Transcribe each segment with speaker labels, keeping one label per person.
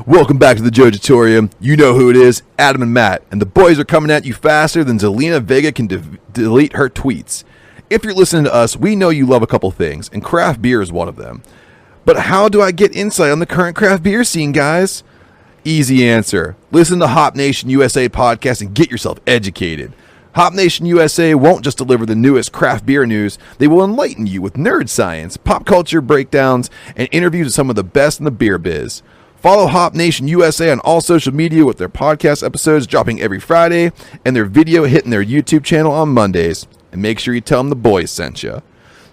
Speaker 1: Welcome back to the Jojitorium. You know who it is, Adam and Matt, and the boys are coming at you faster than Zelina Vega can delete her tweets. If you're listening to us, we know you love a couple things, and craft beer is one of them. But how do I get insight on the current craft beer scene, guys? Easy answer. Listen to Hop Nation USA podcast and get yourself educated. Hop Nation USA won't just deliver the newest craft beer news, they will enlighten you with nerd science, pop culture breakdowns, and interviews with some of the best in the beer biz. Follow Hop Nation USA on all social media with their podcast episodes dropping every Friday and their video hitting their YouTube channel on Mondays. And make sure you tell them the boys sent you.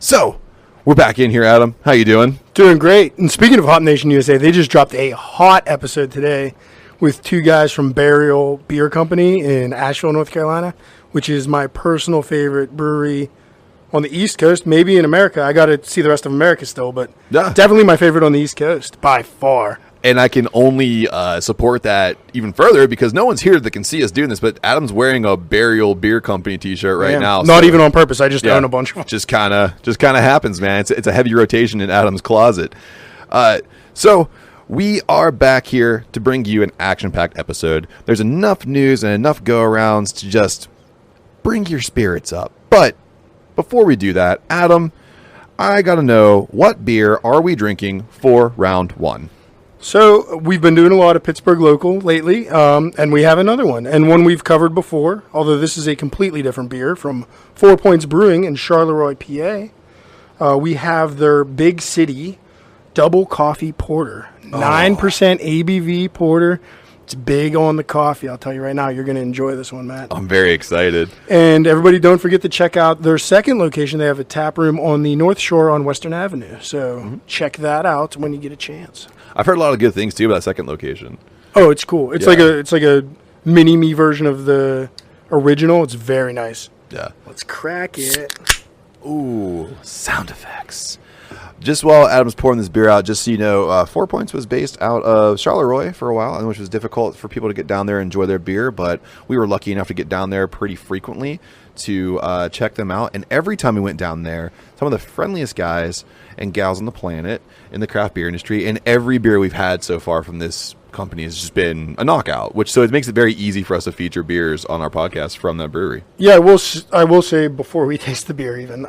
Speaker 1: So, we're back in here, Adam. How you doing?
Speaker 2: Doing great. And speaking of Hop Nation USA, they just dropped a hot episode today with two guys from Burial Beer Company in Asheville, North Carolina, which is my personal favorite brewery on the East Coast, maybe in America. I got to see the rest of America still, but definitely my favorite on the East Coast, by far.
Speaker 1: And I can only support that even further because no one's here that can see us doing this, but Adam's wearing a Burial Beer Company t-shirt right now.
Speaker 2: Not even on purpose. I just own a bunch of them.
Speaker 1: Just kind of happens, man. It's a heavy rotation in Adam's closet. So we are back here to bring you an action-packed episode. There's enough news and enough go-arounds to just bring your spirits up. But before we do that, Adam, I got to know, what beer are we drinking for round one?
Speaker 2: So we've been doing a lot of Pittsburgh local lately, and we have another one, and one we've covered before, although this is a completely different beer from 4 Points Brewing in Charleroi, PA. We have their Big City Double Coffee Porter, 9% ABV porter. It's big on the coffee. I'll tell you right now, you're going to enjoy this one, Matt.
Speaker 1: I'm very excited.
Speaker 2: And everybody, don't forget to check out their second location. They have a tap room on the North Shore on Western Avenue, so check that out when you get a chance.
Speaker 1: I've heard a lot of good things too about that second location.
Speaker 2: Oh, it's cool. It's like a mini me version of the original. It's very nice.
Speaker 1: Yeah.
Speaker 2: Let's crack it.
Speaker 1: Ooh, sound effects. Just while Adam's pouring this beer out, just so you know, 4 Points was based out of Charleroi for a while, which was difficult for people to get down there and enjoy their beer, but we were lucky enough to get down there pretty frequently to check them out. And every time we went down there, some of the friendliest guys and gals on the planet in the craft beer industry, and every beer we've had so far from this company has just been a knockout, so it makes it very easy for us to feature beers on our podcast from that brewery.
Speaker 2: Yeah, I will say before we taste the beer even,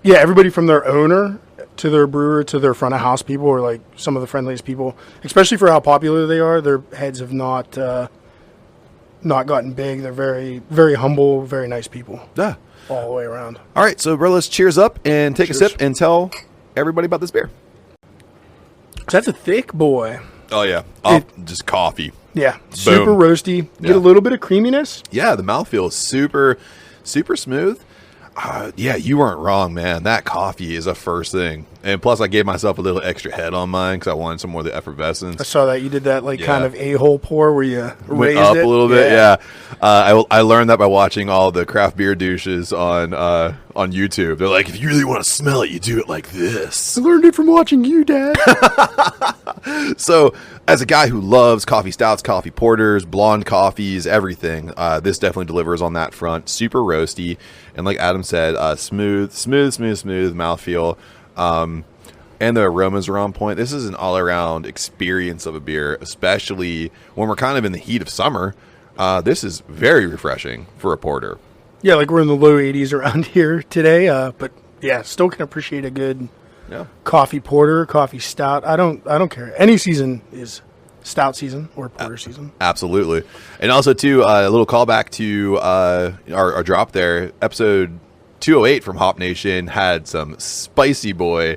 Speaker 2: everybody from their owner to their brewer to their front of house people are like some of the friendliest people, especially for how popular they are. Their heads have not gotten big. They're very, very humble, very nice people.
Speaker 1: Yeah.
Speaker 2: All the way around.
Speaker 1: All right, so bro, let's cheers up and take a sip and tell everybody about this beer.
Speaker 2: So that's a thick boy.
Speaker 1: Oh, yeah. Just coffee.
Speaker 2: Yeah.
Speaker 1: Boom.
Speaker 2: Super roasty.
Speaker 1: Yeah.
Speaker 2: Get a little bit of creaminess.
Speaker 1: Yeah, the mouthfeel is super, super smooth. Yeah, you weren't wrong, man. That coffee is a first thing. And plus, I gave myself a little extra head on mine because I wanted some more of the effervescence.
Speaker 2: I saw that. You did that kind of a-hole pour where you
Speaker 1: went up a little bit, yeah. I learned that by watching all the craft beer douches on YouTube. They're like, if you really want to smell it, you do it like this.
Speaker 2: I learned it from watching you, Dad.
Speaker 1: So, as a guy who loves coffee stouts, coffee porters, blonde coffees, everything, this definitely delivers on that front. Super roasty. And like Adam said, smooth mouthfeel. And the aromas are on point. This is an all-around experience of a beer, especially when we're kind of in the heat of summer. This is very refreshing for a porter.
Speaker 2: Yeah, like we're in the low 80s around here today. But yeah, still can appreciate a good coffee porter, coffee stout. I don't care. Any season is stout season or porter season.
Speaker 1: Absolutely. And also, too, a little callback to our drop there. Episode 208 from Hop Nation had some spicy boy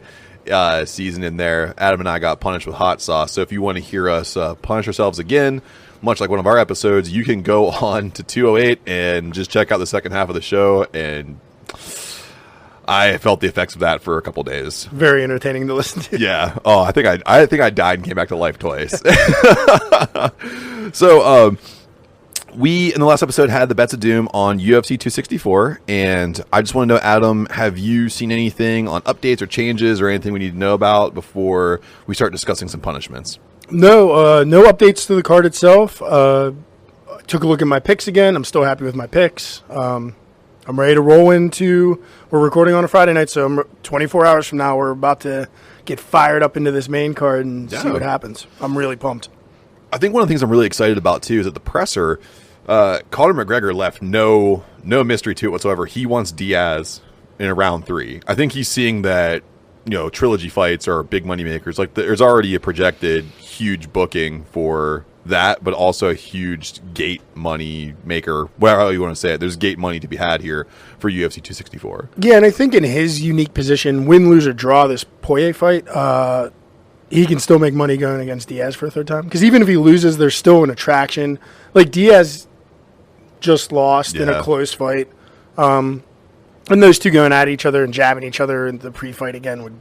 Speaker 1: season in there. Adam and I got punished with hot sauce. So if you want to hear us punish ourselves again, much like one of our episodes, you can go on to 208 and just check out the second half of the show. And I felt the effects of that for a couple days.
Speaker 2: Very entertaining to listen to.
Speaker 1: Yeah. Oh, I think I died and came back to life twice. So, we, in the last episode, had the Bets of Doom on UFC 264, and I just want to know, Adam, have you seen anything on updates or changes or anything we need to know about before we start discussing some punishments?
Speaker 2: No, no updates to the card itself. Took a look at my picks again. I'm still happy with my picks. I'm ready to roll into, we're recording on a Friday night, so 24 hours from now, we're about to get fired up into this main card and see what happens. I'm really pumped.
Speaker 1: I think one of the things I'm really excited about too is that the presser, Conor McGregor left no mystery to it whatsoever. He wants Diaz in round 3. I think he's seeing that, trilogy fights are big money makers. Like there's already a projected huge booking for that, but also a huge gate money maker. Whatever you want to say it, there's gate money to be had here for UFC 264.
Speaker 2: Yeah, and I think in his unique position, win, lose, or draw this Poirier fight, he can still make money going against Diaz for a third time. Because even if he loses, there's still an attraction. Like Diaz just lost in a close fight. And those two going at each other and jabbing each other in the pre-fight again would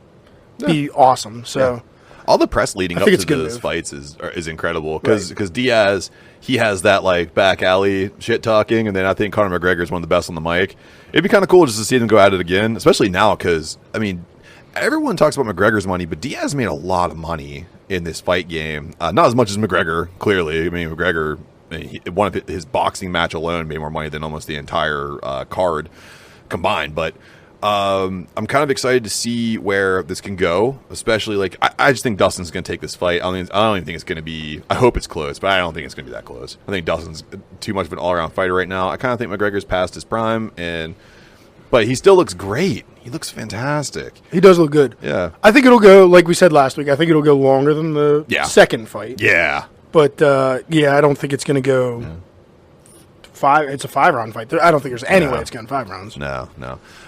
Speaker 2: be awesome. So
Speaker 1: all the press leading up to those fights is incredible because Diaz, he has that like back alley shit talking, and then I think Conor McGregor is one of the best on the mic. It'd be kind of cool just to see them go at it again, especially now because everyone talks about McGregor's money, but Diaz made a lot of money in this fight game. Not as much as McGregor, clearly. McGregor, one of his boxing match alone made more money than almost the entire card combined. But I'm kind of excited to see where this can go, especially like I just think Dustin's going to take this fight. I don't even think it's going to be. I hope it's close, but I don't think it's going to be that close. I think Dustin's too much of an all-around fighter right now. I kind of think McGregor's past his prime, but he still looks great. He looks fantastic.
Speaker 2: He does look good.
Speaker 1: Yeah.
Speaker 2: I think it'll go, like we said last week, I think it'll go longer than the second fight.
Speaker 1: Yeah.
Speaker 2: But, I don't think it's going to go 5. It's a 5-round fight. I don't think there's any way it's going 5 rounds.
Speaker 1: No.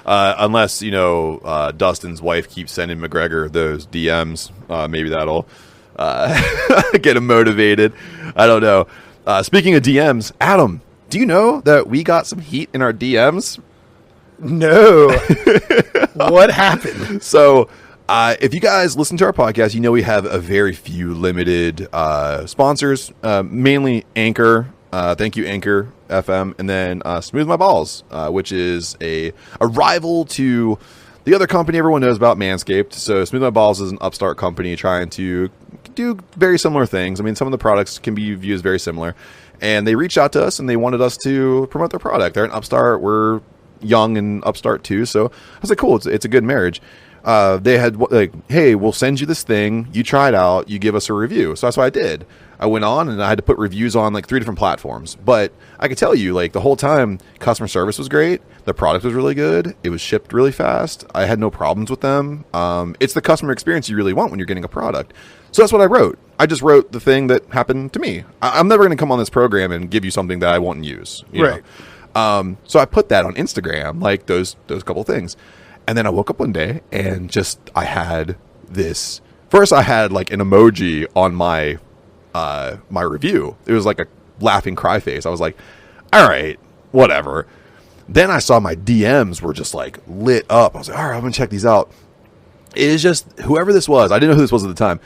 Speaker 1: Unless, Dustin's wife keeps sending McGregor those DMs. Maybe that'll get him motivated. I don't know. Speaking of DMs, Adam, do you know that we got some heat in our DMs?
Speaker 2: No. What happened?
Speaker 1: So, if you guys listen to our podcast, we have a very few limited sponsors, mainly Anchor. Thank you, Anchor FM, and then Smooth My Balls, which is a rival to the other company everyone knows about, Manscaped. So Smooth My Balls is an upstart company trying to do very similar things. Some of the products can be viewed as very similar, and they reached out to us and they wanted us to promote their product. They're an upstart. We're young and upstart too, so I was like, cool, it's a good marriage. They had like, hey, we'll send you this thing, you try it out, you give us a review. So that's what I did. I went on and I had to put reviews on like 3 different platforms, but I could tell you, like, the whole time customer service was great, the product was really good, it was shipped really fast, I had no problems with them. It's the customer experience you really want when you're getting a product. So that's what I wrote. I just wrote the thing that happened to me. I'm never going to come on this program and give you something that I won't use, you know? So I put that on Instagram, like those couple things. And then I woke up one day and I had this. First, I had like an emoji on my my review. It was like a laughing cry face. I was like, all right, whatever. Then I saw my DMs were just like lit up. I was like, all right, I'm going to check these out. It is just whoever this was. I didn't know who this was at the time.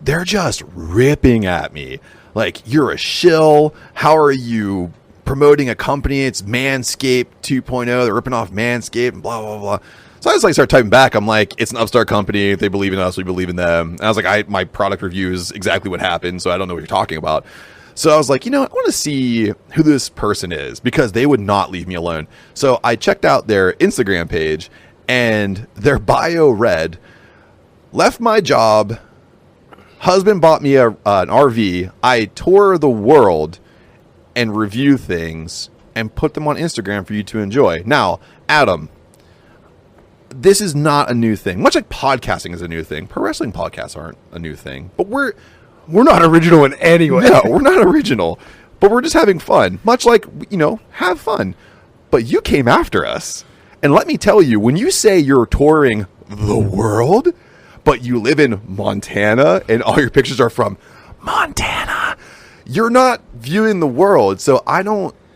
Speaker 1: They're just ripping at me. Like, you're a shill. How are you promoting a company? It's Manscaped 2.0. They're ripping off Manscaped and blah, blah, blah. So I just like start typing back. I'm like, it's an upstart company. If they believe in us, we believe in them. And I was like, my product review is exactly what happened, so I don't know what you're talking about. So I was like, I want to see who this person is, because they would not leave me alone. So I checked out their Instagram page, and their bio read, left my job, husband bought me an RV, I tour the world and review things and put them on Instagram for you to enjoy. Now, Adam, this is not a new thing. Much like podcasting is a new thing. Pro wrestling podcasts aren't a new thing. But we're
Speaker 2: not original in any way.
Speaker 1: No, we're not original. But we're just having fun. Much like, have fun. But you came after us. And let me tell you, when you say you're touring the world, but you live in Montana and all your pictures are from Montana, you're not viewing the world. So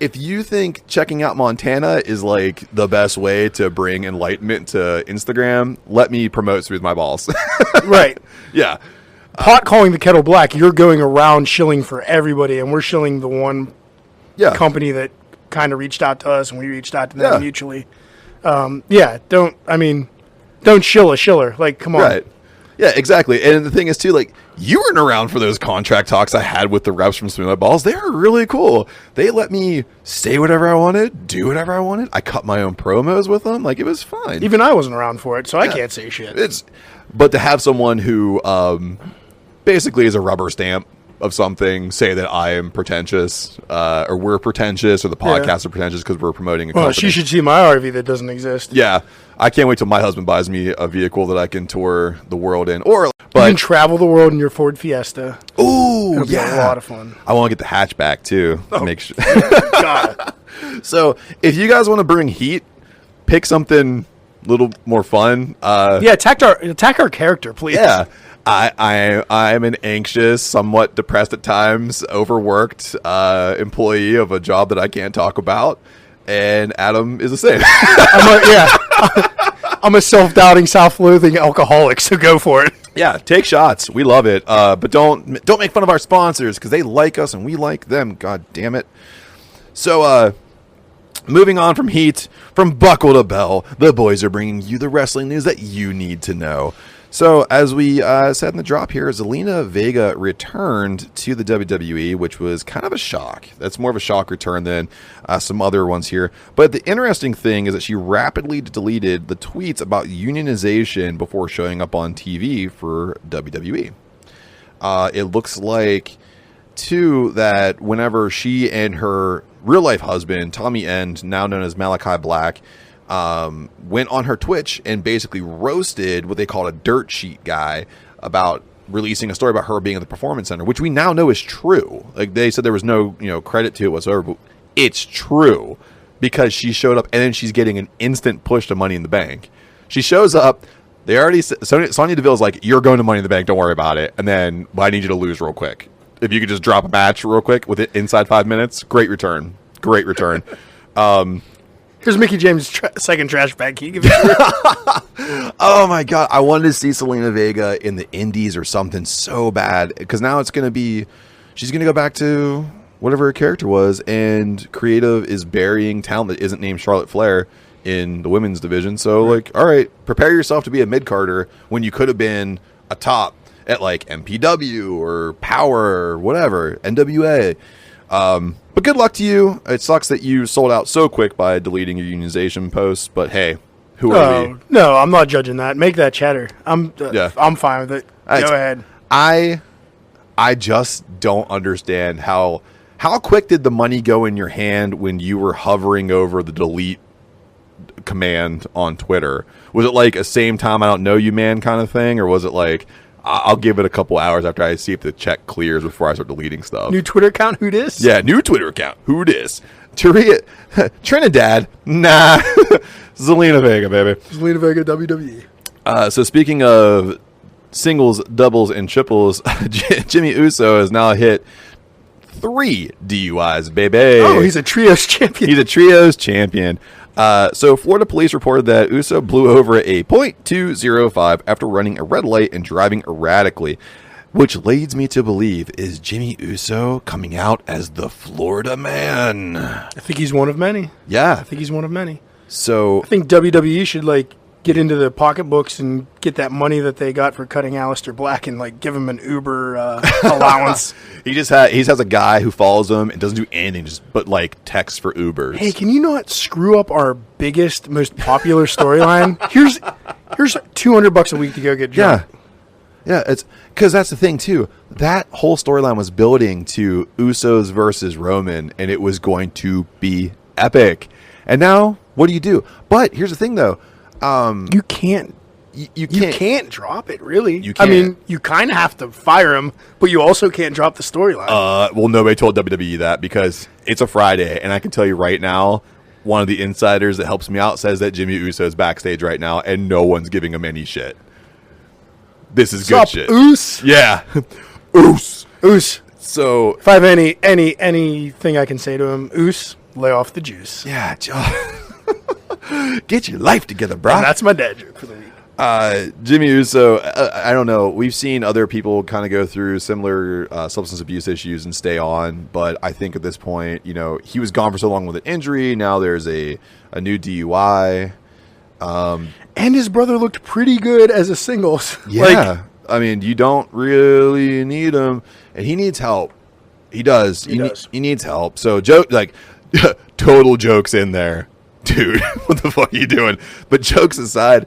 Speaker 1: if you think checking out Montana is like the best way to bring enlightenment to Instagram, let me promote Smooth My Balls.
Speaker 2: Right.
Speaker 1: Yeah.
Speaker 2: Pot calling the kettle black, you're going around shilling for everybody, and we're shilling the one company that kind of reached out to us, and we reached out to them mutually. Don't shill a shiller. Like, come on.
Speaker 1: Right. Yeah, exactly. And the thing is, too, like, you weren't around for those contract talks I had with the reps from Smooth My Balls. They were really cool. They let me say whatever I wanted, do whatever I wanted. I cut my own promos with them. Like, it was fine.
Speaker 2: Even I wasn't around for it, so I can't say shit.
Speaker 1: But to have someone who basically is a rubber stamp of something say that I am pretentious, or we're pretentious, or the podcast are pretentious because we're promoting a company.
Speaker 2: Well, she should see my RV that doesn't exist.
Speaker 1: Yeah, I can't wait till my husband buys me a vehicle that I can tour the world in,
Speaker 2: you can travel the world in your Ford Fiesta.
Speaker 1: Ooh,
Speaker 2: It'll be a lot of fun.
Speaker 1: I want to get the hatchback too. Make sure.
Speaker 2: God.
Speaker 1: So, if you guys want to bring heat, pick something a little more fun.
Speaker 2: Attack our character, please.
Speaker 1: Yeah. I'm an anxious, somewhat depressed at times, overworked employee of a job that I can't talk about, and Adam is the same.
Speaker 2: I'm a self-doubting, self-loathing alcoholic, so go for it.
Speaker 1: Yeah, take shots. We love it, but don't make fun of our sponsors because they like us and we like them. God damn it. So, moving on from heat, from buckle to bell, the boys are bringing you the wrestling news that you need to know. So, as we said in the drop here, Zelina Vega returned to the WWE, which was kind of a shock. That's more of a shock return than some other ones here. But the interesting thing is that she rapidly deleted the tweets about unionization before showing up on TV for WWE. It looks like, too, that whenever she and her real-life husband, Tommy End, now known as Malaki Black, went on her Twitch and basically roasted what they called a dirt sheet guy about releasing a story about her being at the Performance Center, which we now know is true. Like, they said there was no, credit to it whatsoever, but it's true because she showed up and then she's getting an instant push to Money in the Bank. She shows up. They already Sonya Deville's like, you're going to Money in the Bank. Don't worry about it. And then, I need you to lose real quick. If you could just drop a match real quick with it inside 5 minutes, great return. Great return.
Speaker 2: Here's Mickey James' second trash bag. Can you give it
Speaker 1: Oh my God. I wanted to see Zelina Vega in the Indies or something so bad because now it's going to be, she's going to go back to whatever her character was, and creative is burying talent that isn't named Charlotte Flair in the women's division. So, all right, prepare yourself to be a mid-carder when you could have been a top at like MPW or Power or whatever, NWA. But good luck to you. It sucks that you sold out so quick by deleting your unionization posts, but hey, who are we?
Speaker 2: No, I'm not judging that. Make that chatter. I'm fine with it. Go ahead.
Speaker 1: I just don't understand how quick did the money go in your hand when you were hovering over the delete command on Twitter? Was it like a same time I don't know you man kind of thing, or was it like I'll give it a couple hours after I see if the check clears before I start deleting stuff?
Speaker 2: New Twitter account? Who dis?
Speaker 1: Yeah, new Twitter account. Who dis? Trinidad? Nah. Zelina Vega, baby.
Speaker 2: Zelina Vega, WWE.
Speaker 1: So speaking of singles, doubles, and triples, Jimmy Uso has now hit 3 DUIs, baby.
Speaker 2: Oh, he's a trios champion.
Speaker 1: He's a trios champion. So Florida police reported that Uso blew over a .205 after running a red light and driving erratically, which leads me to believe is Jimmy Uso coming out as the Florida Man.
Speaker 2: I think he's one of many.
Speaker 1: Yeah.
Speaker 2: I think he's one of many.
Speaker 1: So
Speaker 2: I think WWE should get into the pocketbooks and get that money that they got for cutting Aleister Black and give him an Uber allowance.
Speaker 1: He has a guy who follows him and doesn't do anything but texts for Ubers.
Speaker 2: Hey, can you not screw up our biggest, most popular storyline? Here's $200 a week to go get drunk.
Speaker 1: Yeah, it's because that's the thing too. That whole storyline was building to Usos versus Roman, and it was going to be epic. And now, what do? But here's the thing, though.
Speaker 2: You can't drop it, really.
Speaker 1: You can't.
Speaker 2: I mean, you kind of have to fire him, but you also can't drop the storyline.
Speaker 1: Well, nobody told WWE that because it's a Friday, and I can tell you right now, one of the insiders that helps me out says that Jimmy Uso is backstage right now, and no one's giving him any shit. This is good shit.
Speaker 2: Oos?
Speaker 1: Yeah. Oos. So
Speaker 2: if I have anything I can say to him, Oos, lay off the juice.
Speaker 1: Yeah, get your life together, bro.
Speaker 2: And that's my dad joke for the week.
Speaker 1: Jimmy Uso, I don't know. We've seen other people kind of go through similar substance abuse issues and stay on, but I think at this point, he was gone for so long with an injury. Now there's a new DUI.
Speaker 2: And his brother looked pretty good as a singles.
Speaker 1: Yeah. I mean, you don't really need him, and he needs help. He does. He needs help. So, total jokes in there. Dude, what the fuck are you doing? But jokes aside,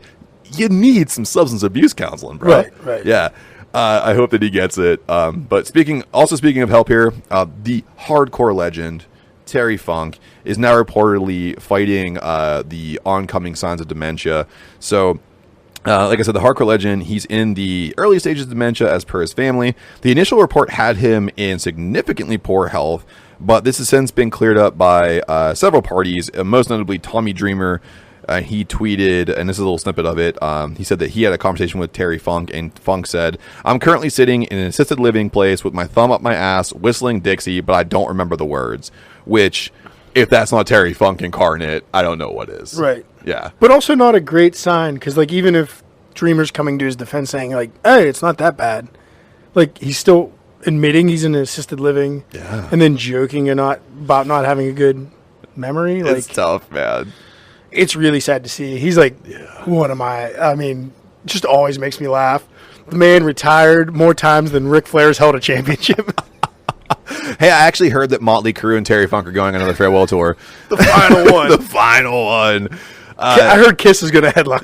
Speaker 1: you need some substance abuse counseling, bro.
Speaker 2: Right.
Speaker 1: Yeah. I hope that he gets it. But speaking of help here, the hardcore legend Terry Funk is now reportedly fighting the oncoming signs of dementia. So, like I said, the hardcore legend, he's in the early stages of dementia as per his family. The initial report had him in significantly poor health, but this has since been cleared up by several parties, most notably Tommy Dreamer. He tweeted, and this is a little snippet of it. He said that he had a conversation with Terry Funk, and Funk said, "I'm currently sitting in an assisted living place with my thumb up my ass, whistling Dixie, but I don't remember the words." Which, if that's not Terry Funk incarnate, I don't know what is.
Speaker 2: Right.
Speaker 1: Yeah.
Speaker 2: But also not a great sign, because, like, even if Dreamer's coming to his defense saying, like, hey, it's not that bad, like, he's still admitting he's in assisted living, and then joking about not having a good memory. Like,
Speaker 1: it's tough, man.
Speaker 2: It's really sad to see. He's like, what am I? I mean, just always makes me laugh. The man retired more times than Ric Flair's held a championship.
Speaker 1: Hey, I actually heard that Motley Crue and Terry Funk are going on another farewell tour.
Speaker 2: The final one.
Speaker 1: The final one.
Speaker 2: I heard Kiss is going to headline.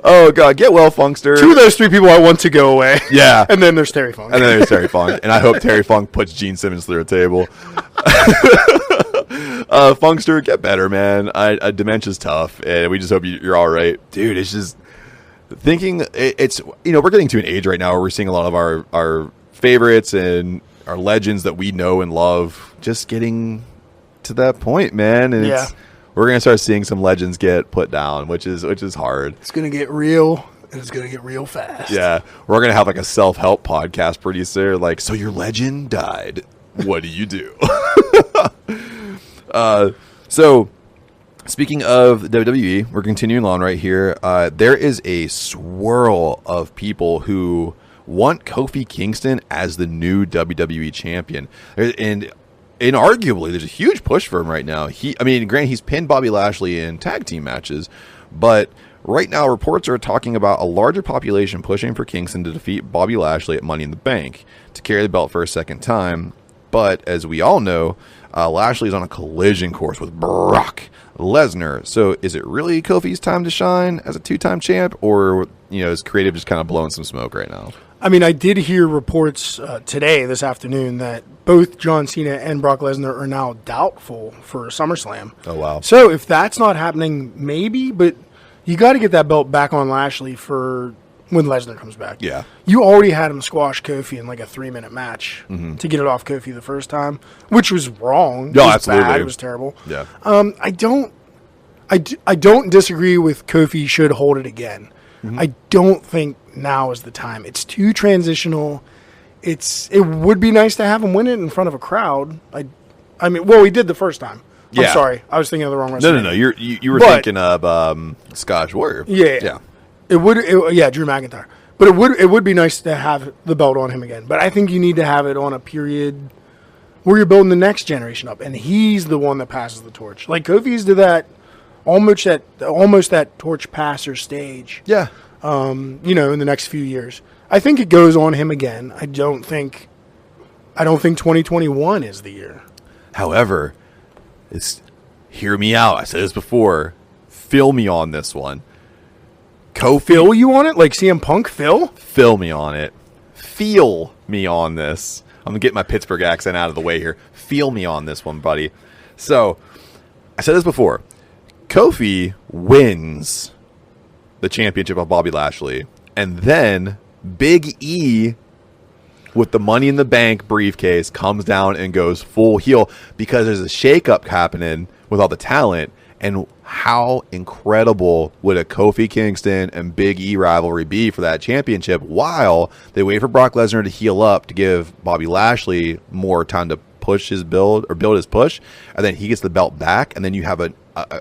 Speaker 1: Oh, God. Get well, Funkster.
Speaker 2: Two of those three people I want to go away.
Speaker 1: Yeah.
Speaker 2: And then there's Terry Funk.
Speaker 1: And then there's Terry Funk. And I hope Terry Funk puts Gene Simmons through a table. Funkster, get better, man. Dementia's tough, and we just hope you're all right. Dude, it's just thinking, it's, we're getting to an age right now where we're seeing a lot of our favorites and our legends that we know and love just getting to that point, man. And we're going to start seeing some legends get put down, which is hard.
Speaker 2: It's going to get real, and it's going to get real fast.
Speaker 1: Yeah. We're going to have like a self-help podcast pretty soon. Like, so your legend died. What do you do? So speaking of WWE, we're continuing on right here. There is a swirl of people who want Kofi Kingston as the new WWE champion. And inarguably, there's a huge push for him right now. Granted, he's pinned Bobby Lashley in tag team matches, but right now reports are talking about a larger population pushing for Kingston to defeat Bobby Lashley at Money in the Bank to carry the belt for a second time. But as we all know, Lashley's on a collision course with Brock Lesnar. So is it really Kofi's time to shine as a two-time champ, or is creative just kind of blowing some smoke right now?
Speaker 2: I mean, I did hear reports this afternoon, that both John Cena and Brock Lesnar are now doubtful for SummerSlam.
Speaker 1: Oh, wow.
Speaker 2: So if that's not happening, maybe, but you got to get that belt back on Lashley for when Lesnar comes back.
Speaker 1: Yeah.
Speaker 2: You already had him squash Kofi in like a 3-minute match to get it off Kofi the first time, which was wrong.
Speaker 1: No,
Speaker 2: it was
Speaker 1: absolutely.
Speaker 2: bad. It was terrible.
Speaker 1: Yeah.
Speaker 2: I don't disagree with Kofi should hold it again. I don't think now is the time. It's too transitional. It would be nice to have him win it in front of a crowd. He did the first time.
Speaker 1: Yeah.
Speaker 2: I'm sorry. I was thinking of the wrong wrestler.
Speaker 1: No. You were thinking of Scottish Warrior.
Speaker 2: Yeah. Drew McIntyre. But it would be nice to have the belt on him again. But I think you need to have it on a period where you're building the next generation up, and he's the one that passes the torch. Like Kofi's to that almost that torch passer stage.
Speaker 1: Yeah.
Speaker 2: In the next few years. I think it goes on him again. I don't think 2021 is the year.
Speaker 1: However, hear me out. I said this before. Feel me on this one. Kofi,
Speaker 2: Feel you on it? Like CM Punk Phil?
Speaker 1: Feel me on it. Feel me on this. I'm going to get my Pittsburgh accent out of the way here. Feel me on this one, buddy. So, I said this before. Kofi wins the championship of Bobby Lashley, and then Big E, with the Money in the Bank briefcase, comes down and goes full heel because there's a shakeup happening with all the talent. And how incredible would a Kofi Kingston and Big E rivalry be for that championship, while they wait for Brock Lesnar to heal up to give Bobby Lashley more time to push his build his push, and then he gets the belt back, and then you have an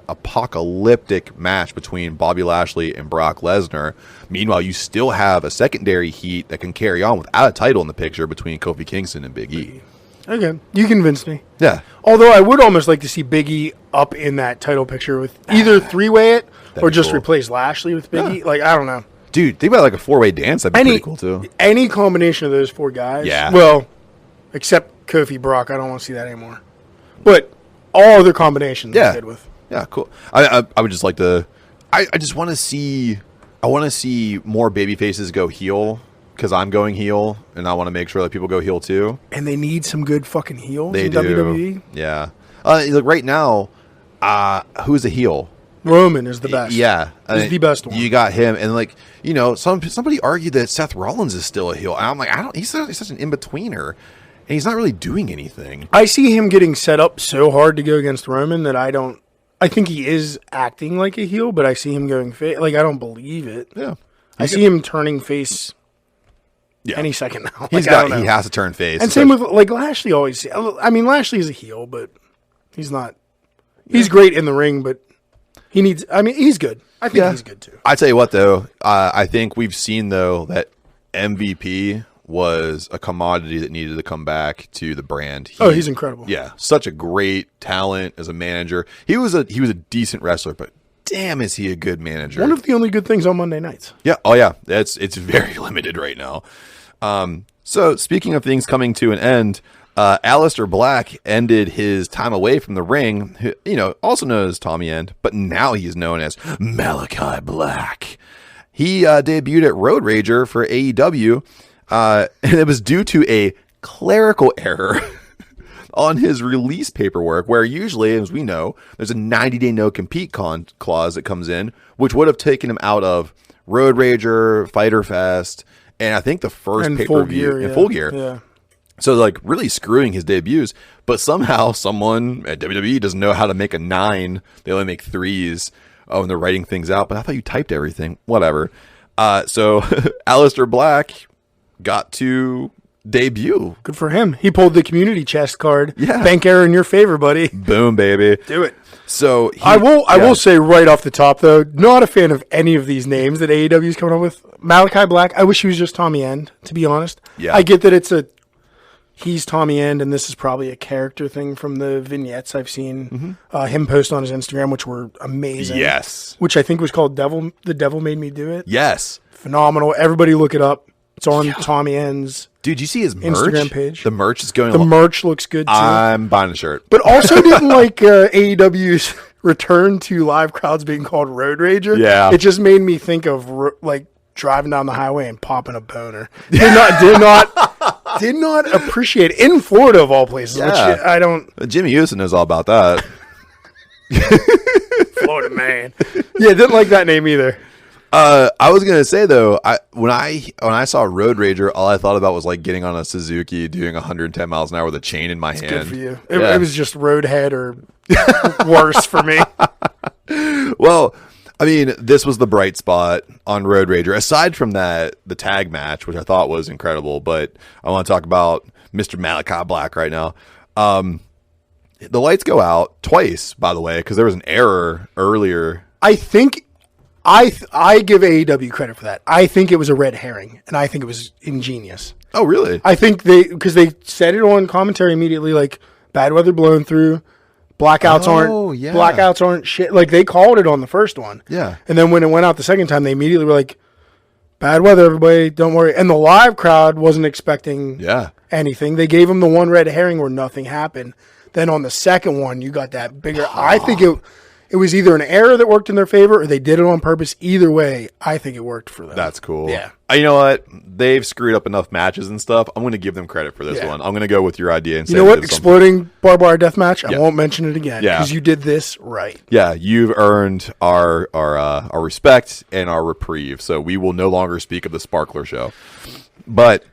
Speaker 1: apocalyptic match between Bobby Lashley and Brock Lesnar. Meanwhile, you still have a secondary heat that can carry on without a title in the picture between Kofi Kingston and Big E.
Speaker 2: Okay, you convinced me.
Speaker 1: Yeah.
Speaker 2: Although I would almost like to see Big E up in that title picture with either three-way it or just
Speaker 1: cool.
Speaker 2: replace Lashley with Big E. Like, I don't know.
Speaker 1: Dude, think about like a 4-way dance. That'd be pretty cool too.
Speaker 2: Any combination of those four guys.
Speaker 1: Yeah.
Speaker 2: Well, except Kofi Brock. I don't want to see that anymore. But all other combinations I'm good with.
Speaker 1: Yeah, cool. I would just like to... I just want to see I want to see more baby faces go heel because I'm going heel, and I want to make sure that people go heel too.
Speaker 2: And they need some good fucking heels
Speaker 1: They
Speaker 2: in
Speaker 1: do.
Speaker 2: WWE.
Speaker 1: Yeah. Look, right now, who's a heel?
Speaker 2: Roman is the best.
Speaker 1: Yeah.
Speaker 2: He's the best one.
Speaker 1: You got him, and like, you know, somebody argued that Seth Rollins is still a heel. And I'm like, he's such an in-betweener, and he's not really doing anything.
Speaker 2: I see him getting set up so hard to go against Roman that I think he is acting like a heel, but I see him going face. Like, I don't believe it.
Speaker 1: Yeah.
Speaker 2: I see him turning face any second now.
Speaker 1: He has to turn face.
Speaker 2: And same with, like, Lashley always. I mean, Lashley is a heel, but he's not. He's great in the ring, but he's good. I think he's good too.
Speaker 1: I tell you what, though, I think we've seen, though, that MVP was a commodity that needed to come back to the brand.
Speaker 2: He's incredible.
Speaker 1: Yeah, such a great talent as a manager. He was a decent wrestler, but damn, is he a good manager.
Speaker 2: One of the only good things on Monday nights.
Speaker 1: Yeah. Oh, yeah. It's very limited right now. So speaking of things coming to an end, Aleister Black ended his time away from the ring, also known as Tommy End, but now he's known as Malaki Black. He debuted at Road Rager for AEW, and it was due to a clerical error on his release paperwork, where usually, as we know, there's a 90-day no-compete clause that comes in, which would have taken him out of Road Rager, Fyter Fest, and I think the first pay-per-view in Full Gear.
Speaker 2: Yeah.
Speaker 1: So, like, really screwing his debuts. But somehow someone at WWE doesn't know how to make a 9. They only make 3s when they're writing things out. But I thought you typed everything. Whatever. So, Aleister Black got to debut.
Speaker 2: Good for him. He pulled the community chest card.
Speaker 1: Yeah.
Speaker 2: Bank error in your favor, buddy.
Speaker 1: Boom, baby.
Speaker 2: Do it.
Speaker 1: So
Speaker 2: I will say right off the top, though, not a fan of any of these names that AEW is coming up with. Malaki Black, I wish he was just Tommy End, to be honest.
Speaker 1: Yeah.
Speaker 2: I get that he's Tommy End, and this is probably a character thing from the vignettes I've seen him post on his Instagram, which were amazing.
Speaker 1: Yes.
Speaker 2: Which I think was called The Devil Made Me Do It.
Speaker 1: Yes.
Speaker 2: Phenomenal. Everybody look it up. It's on Tommy End's
Speaker 1: Dude, you see his merch?
Speaker 2: Instagram page.
Speaker 1: The merch is going.
Speaker 2: The merch looks good too.
Speaker 1: I'm buying a shirt.
Speaker 2: But also didn't like AEW's return to live crowds being called Road Rager.
Speaker 1: Yeah.
Speaker 2: It just made me think of like driving down the highway and popping a boner. Did not appreciate it. In Florida of all places, which I don't.
Speaker 1: Jimmy Houston knows all about that.
Speaker 2: Florida man. Yeah, didn't like that name either.
Speaker 1: I was gonna say though, when I saw Road Rager, all I thought about was like getting on a Suzuki, doing 110 miles an hour with a chain in my hand.
Speaker 2: Good for you. It was just Roadhead or worse for me.
Speaker 1: Well, I mean, this was the bright spot on Road Rager. Aside from that, the tag match, which I thought was incredible, but I want to talk about Mr. Malaki Black right now. The lights go out twice, by the way, because there was an error earlier.
Speaker 2: I think. I give AEW credit for that. I think it was a red herring, and I think it was ingenious.
Speaker 1: Oh, really?
Speaker 2: I think because they said it on commentary immediately, like bad weather blowing through, blackouts aren't shit. Like they called it on the first one.
Speaker 1: Yeah.
Speaker 2: And then when it went out the second time, they immediately were like, bad weather, everybody, don't worry. And the live crowd wasn't expecting anything. They gave them the one red herring where nothing happened. Then on the second one, you got that bigger. I think it was either an error that worked in their favor or they did it on purpose. Either way, I think it worked for them.
Speaker 1: That's cool.
Speaker 2: Yeah.
Speaker 1: You know what? They've screwed up enough matches and stuff. I'm going to give them credit for this one. I'm going to go with your idea and say,
Speaker 2: you know what? Exploding barbed wire death match. I won't mention it again because you did this right.
Speaker 1: Yeah, you've earned our respect and our reprieve. So we will no longer speak of the Sparkler Show. But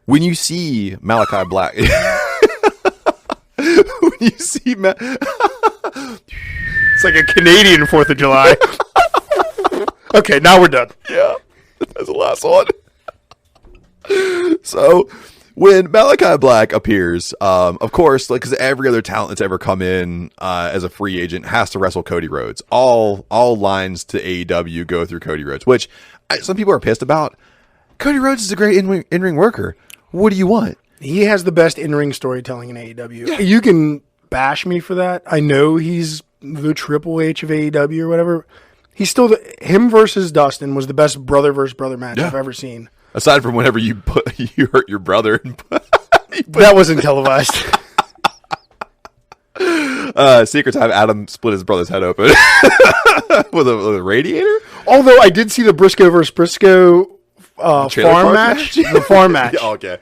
Speaker 1: when you see Malaki Black, when you see
Speaker 2: it's like a Canadian 4th of July. Okay, now we're done.
Speaker 1: Yeah, that's the last one. So, when Malaki Black appears, of course, like because every other talent that's ever come in as a free agent has to wrestle Cody Rhodes. All lines to AEW go through Cody Rhodes, which some people are pissed about. Cody Rhodes is a great in-ring worker. What do you want?
Speaker 2: He has the best in-ring storytelling in AEW. Yeah. You can bash me for that. I know he's the Triple H of AEW or whatever. He's still him versus Dustin was the best brother versus brother match I've ever seen.
Speaker 1: Aside from whenever you hurt your brother.
Speaker 2: That wasn't televised.
Speaker 1: Secret time, Adam split his brother's head open with a radiator.
Speaker 2: Although I did see the Briscoe versus Briscoe farm
Speaker 1: park
Speaker 2: match. The farm match.
Speaker 1: Yeah, okay.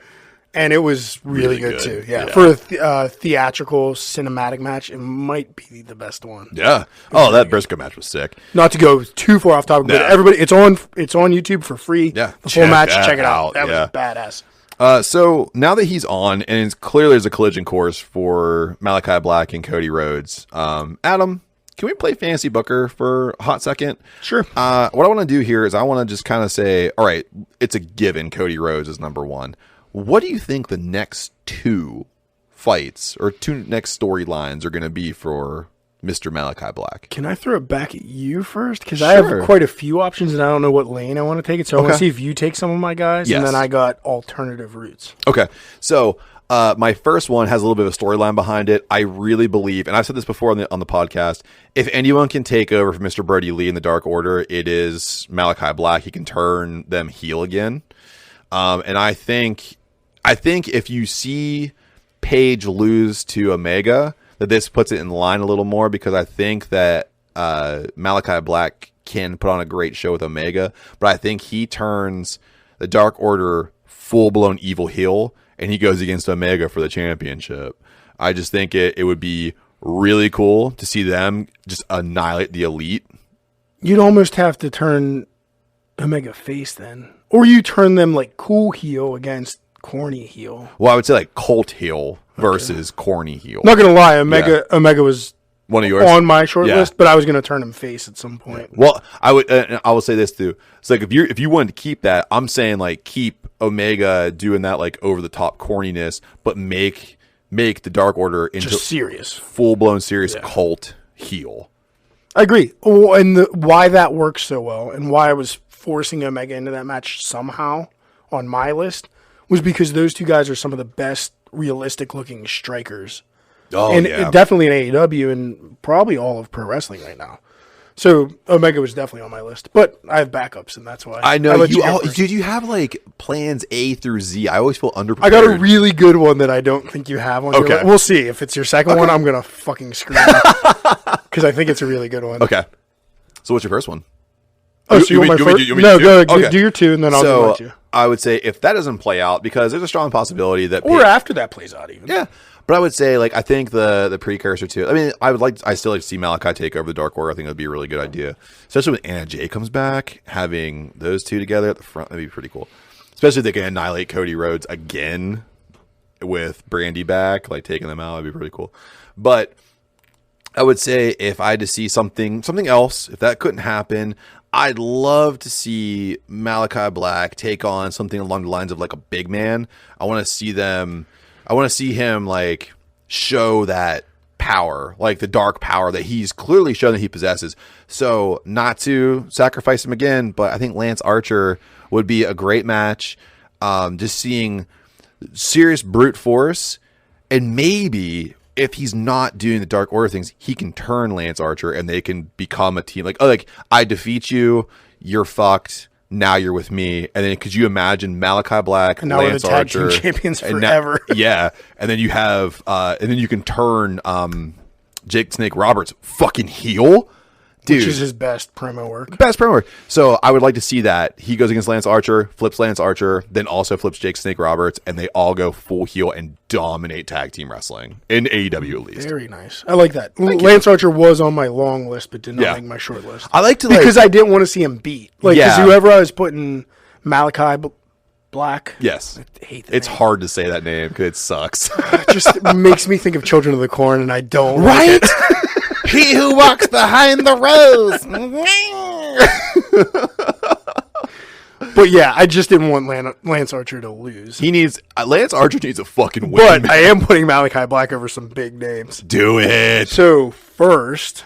Speaker 2: And it was really good too. Yeah. For a theatrical cinematic match, it might be the best one.
Speaker 1: Yeah. Oh, that Briscoe match was sick.
Speaker 2: Not to go too far off topic, but everybody, it's on YouTube for free.
Speaker 1: Yeah.
Speaker 2: The full match, check it out. That was badass.
Speaker 1: So now that he's on, and it's clearly there's a collision course for Malaki Black and Cody Rhodes. Adam, can we play Fantasy Booker for a hot second?
Speaker 2: Sure.
Speaker 1: What I want to do here is I want to just kind of say, all right, it's a given Cody Rhodes is number one. What do you think the next two fights or two next storylines are going to be for Mr. Malaki Black?
Speaker 2: Can I throw it back at you first? Because I have quite a few options, and I don't know what lane I want to take it. So I want to see if you take some of my guys, and then I got alternative routes.
Speaker 1: Okay. So my first one has a little bit of a storyline behind it. I really believe, and I've said this before on the podcast, if anyone can take over for Mr. Brody Lee in the Dark Order, it is Malaki Black. He can turn them heel again. And I think if you see Paige lose to Omega, that this puts it in line a little more, because I think that Malaki Black can put on a great show with Omega, but I think he turns the Dark Order full-blown evil heel, and he goes against Omega for the championship. I just think it would be really cool to see them just annihilate the Elite.
Speaker 2: You'd almost have to turn Omega face then. Or you turn them like cool heel against corny heel.
Speaker 1: Well, I would say like Colt heel versus corny heel.
Speaker 2: Not gonna lie, Omega was
Speaker 1: one of yours
Speaker 2: on my short list, but I was gonna turn him face at some point.
Speaker 1: Well, I will say this too. It's like if you wanted to keep that, I'm saying like keep Omega doing that like over the top corniness, but make the Dark Order into
Speaker 2: just serious,
Speaker 1: full blown serious cult heel.
Speaker 2: I agree. Oh, and why that works so well, and why I was forcing Omega into that match somehow on my list, was because those two guys are some of the best realistic looking strikers.
Speaker 1: Oh,
Speaker 2: and
Speaker 1: yeah.
Speaker 2: Definitely in AEW and probably all of pro wrestling right now. So Omega was definitely on my list, but I have backups, and that's why.
Speaker 1: I know dude. You have like plans A through Z. I always feel underprepared.
Speaker 2: I got a really good one that I don't think you have on.
Speaker 1: Okay,
Speaker 2: your list. We'll see if it's your second one. I'm gonna fucking scream because I think it's a really good one.
Speaker 1: Okay, so what's your first one?
Speaker 2: Oh, so you want my first? No, go do your two, and then I'll do my two.
Speaker 1: I would say if that doesn't play out, because there's a strong possibility that
Speaker 2: after that plays out even.
Speaker 1: Yeah. But I would say, like, I think the precursor to, I mean, I still like to see Malaki take over the Dark Order. I think it would be a really good idea. Especially when Anna Jay comes back, having those two together at the front, that'd be pretty cool. Especially if they can annihilate Cody Rhodes again with Brandy back, like taking them out, that'd be pretty cool. But I would say if I had to see something else, if that couldn't happen, I'd love to see Malaki Black take on something along the lines of like a big man. I want to see him like show that power, like the dark power that he's clearly shown that he possesses. So not to sacrifice him again, but I think Lance Archer would be a great match. Just seeing serious brute force, and maybe if he's not doing the Dark Order things, he can turn Lance Archer and they can become a team. Like I defeat you, you're fucked. Now you're with me. And then could you imagine Malaki Black,
Speaker 2: and now
Speaker 1: Lance
Speaker 2: we're the tag
Speaker 1: Archer,
Speaker 2: team champions forever?
Speaker 1: And then you have, and then you can turn Jake Snake Roberts fucking heel. Dude,
Speaker 2: which is his best promo work.
Speaker 1: Best promo work. So I would like to see that. He goes against Lance Archer, flips Lance Archer, then also flips Jake Snake Roberts, and they all go full heel and dominate tag team wrestling. In AEW, at least.
Speaker 2: Very nice. I like that. Lance Archer was on my long list, but did not make my short list.
Speaker 1: I like to
Speaker 2: because I didn't want to see him beat. Because whoever I was putting Malaki Black.
Speaker 1: Yes.
Speaker 2: I hate that
Speaker 1: it's
Speaker 2: name.
Speaker 1: hard to say that name because it sucks.
Speaker 2: It just makes me think of Children of the Corn, and I don't
Speaker 1: right?
Speaker 2: like it.
Speaker 1: He who walks behind the rose.
Speaker 2: But yeah, I just didn't want Lance Archer to lose.
Speaker 1: Lance Archer needs a fucking win.
Speaker 2: But I am putting Malaki Black over some big names.
Speaker 1: Do it.
Speaker 2: So first,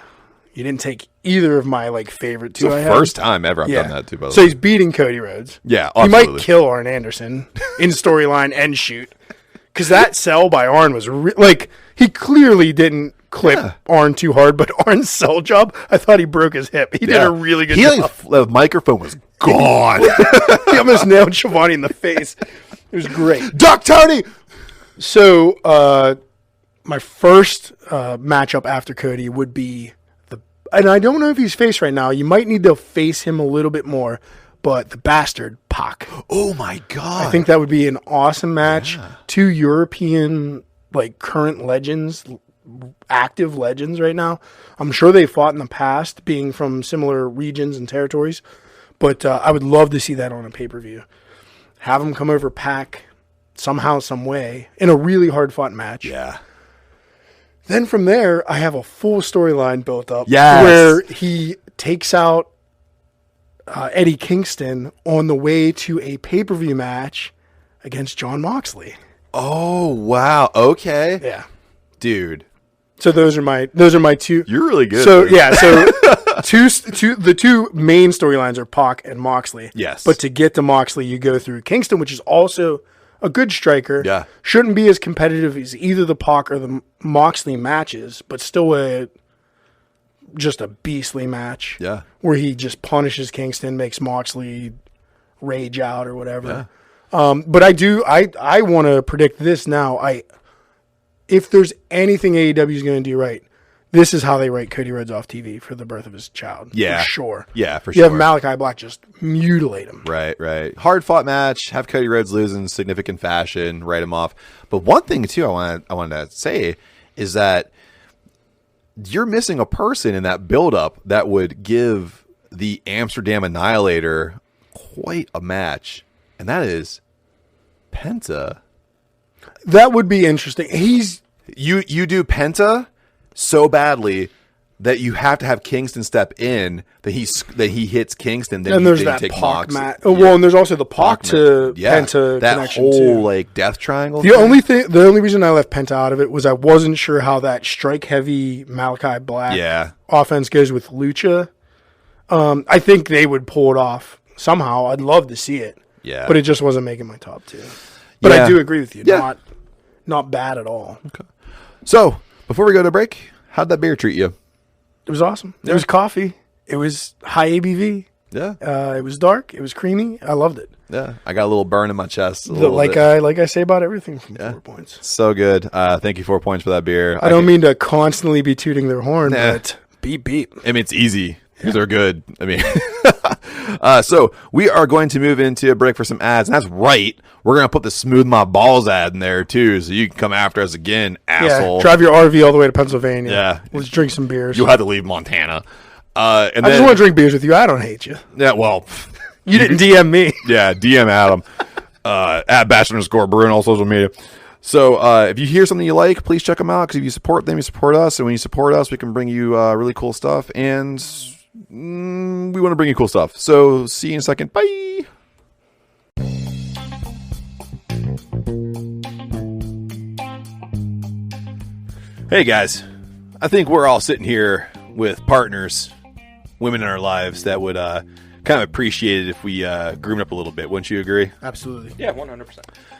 Speaker 2: you didn't take either of my favorite two.
Speaker 1: It's the first time ever I've done that too.
Speaker 2: So he's beating Cody Rhodes.
Speaker 1: Yeah,
Speaker 2: absolutely. He might kill Arn Anderson in storyline and shoot. Because that sell by Arn was he clearly didn't clip Arn too hard, but Arn's sell job, I thought he broke his hip. He did a really good job.
Speaker 1: The microphone was gone.
Speaker 2: He almost nailed Shivani in the face. It was great.
Speaker 1: Duck Tony!
Speaker 2: So, my first matchup after Cody would be and I don't know if he's face right now. You might need to face him a little bit more, but the bastard Pac.
Speaker 1: Oh my God.
Speaker 2: I think that would be an awesome match. Yeah. 2 European current legends, active legends right now. I'm sure they fought in the past, being from similar regions and territories, but I would love to see that on a pay-per-view. Have him come over Pac somehow, some way, in a really hard-fought match.
Speaker 1: Yeah.
Speaker 2: Then from there, I have a full storyline built up
Speaker 1: yes.
Speaker 2: where he takes out Eddie Kingston on the way to a pay-per-view match against Jon Moxley.
Speaker 1: Oh, wow. Okay.
Speaker 2: Yeah.
Speaker 1: Dude.
Speaker 2: So those are my two.
Speaker 1: You're really good.
Speaker 2: So yeah, so the two main storylines are Pac and Moxley.
Speaker 1: Yes.
Speaker 2: But to get to Moxley, you go through Kingston, which is also a good striker.
Speaker 1: Yeah.
Speaker 2: Shouldn't be as competitive as either the Pac or the Moxley matches, but still just a beastly match.
Speaker 1: Yeah.
Speaker 2: Where he just punishes Kingston, makes Moxley rage out or whatever. Yeah. But I want to predict this now. If there's anything AEW is going to do right, this is how they write Cody Rhodes off TV for the birth of his child.
Speaker 1: Yeah.
Speaker 2: For sure.
Speaker 1: Yeah, for
Speaker 2: you
Speaker 1: sure.
Speaker 2: have Malaki Black just mutilate him.
Speaker 1: Right. Hard fought match. Have Cody Rhodes lose in significant fashion. Write him off. But one thing too, I wanted to say is that you're missing a person in that buildup that would give the Amsterdam Annihilator quite a match, and that is Penta.
Speaker 2: That would be interesting.
Speaker 1: You do Penta so badly that you have to have Kingston step in that he hits Kingston. Then
Speaker 2: there's
Speaker 1: that
Speaker 2: Pac match. Oh, well, and there's also the Pac to Penta
Speaker 1: that
Speaker 2: connection
Speaker 1: whole
Speaker 2: too.
Speaker 1: Death Triangle.
Speaker 2: The only reason I left Penta out of it was I wasn't sure how that strike heavy Malaki Black offense goes with Lucha. I think they would pull it off somehow. I'd love to see it.
Speaker 1: Yeah,
Speaker 2: but it just wasn't making my top 2. But I do agree with you.
Speaker 1: Yeah.
Speaker 2: Not bad at all.
Speaker 1: Okay. So before we go to break, how'd that beer treat you?
Speaker 2: It was awesome. Yeah. It was coffee. It was high ABV.
Speaker 1: Yeah.
Speaker 2: It was dark. It was creamy. I loved it.
Speaker 1: Yeah. I got a little burn in my chest.
Speaker 2: Like I say about everything from 4 Points.
Speaker 1: So good. Thank you, 4 Points, for that beer.
Speaker 2: I don't mean to constantly be tooting their horn, but beep.
Speaker 1: I mean, it's easy. These are good. I mean, so we are going to move into a break for some ads, and that's right. We're going to put the Smooth My Balls ad in there, too, so you can come after us again, asshole.
Speaker 2: Yeah, drive your RV all the way to Pennsylvania.
Speaker 1: Yeah.
Speaker 2: Let's drink some beers.
Speaker 1: You'll have to leave Montana. I
Speaker 2: just want to drink beers with you. I don't hate you.
Speaker 1: Yeah, well.
Speaker 2: You didn't DM me.
Speaker 1: Yeah, DM Adam. At @Bash_Brew on all social media. So if you hear something you like, please check them out, because if you support them, you support us. And when you support us, we can bring you really cool stuff. And we want to bring you cool stuff. So see you in a second. Bye. Hey guys, I think we're all sitting here with partners, women in our lives that would kind of appreciate it if we groomed up a little bit. Wouldn't you agree?
Speaker 2: Absolutely.
Speaker 3: Yeah, 100%.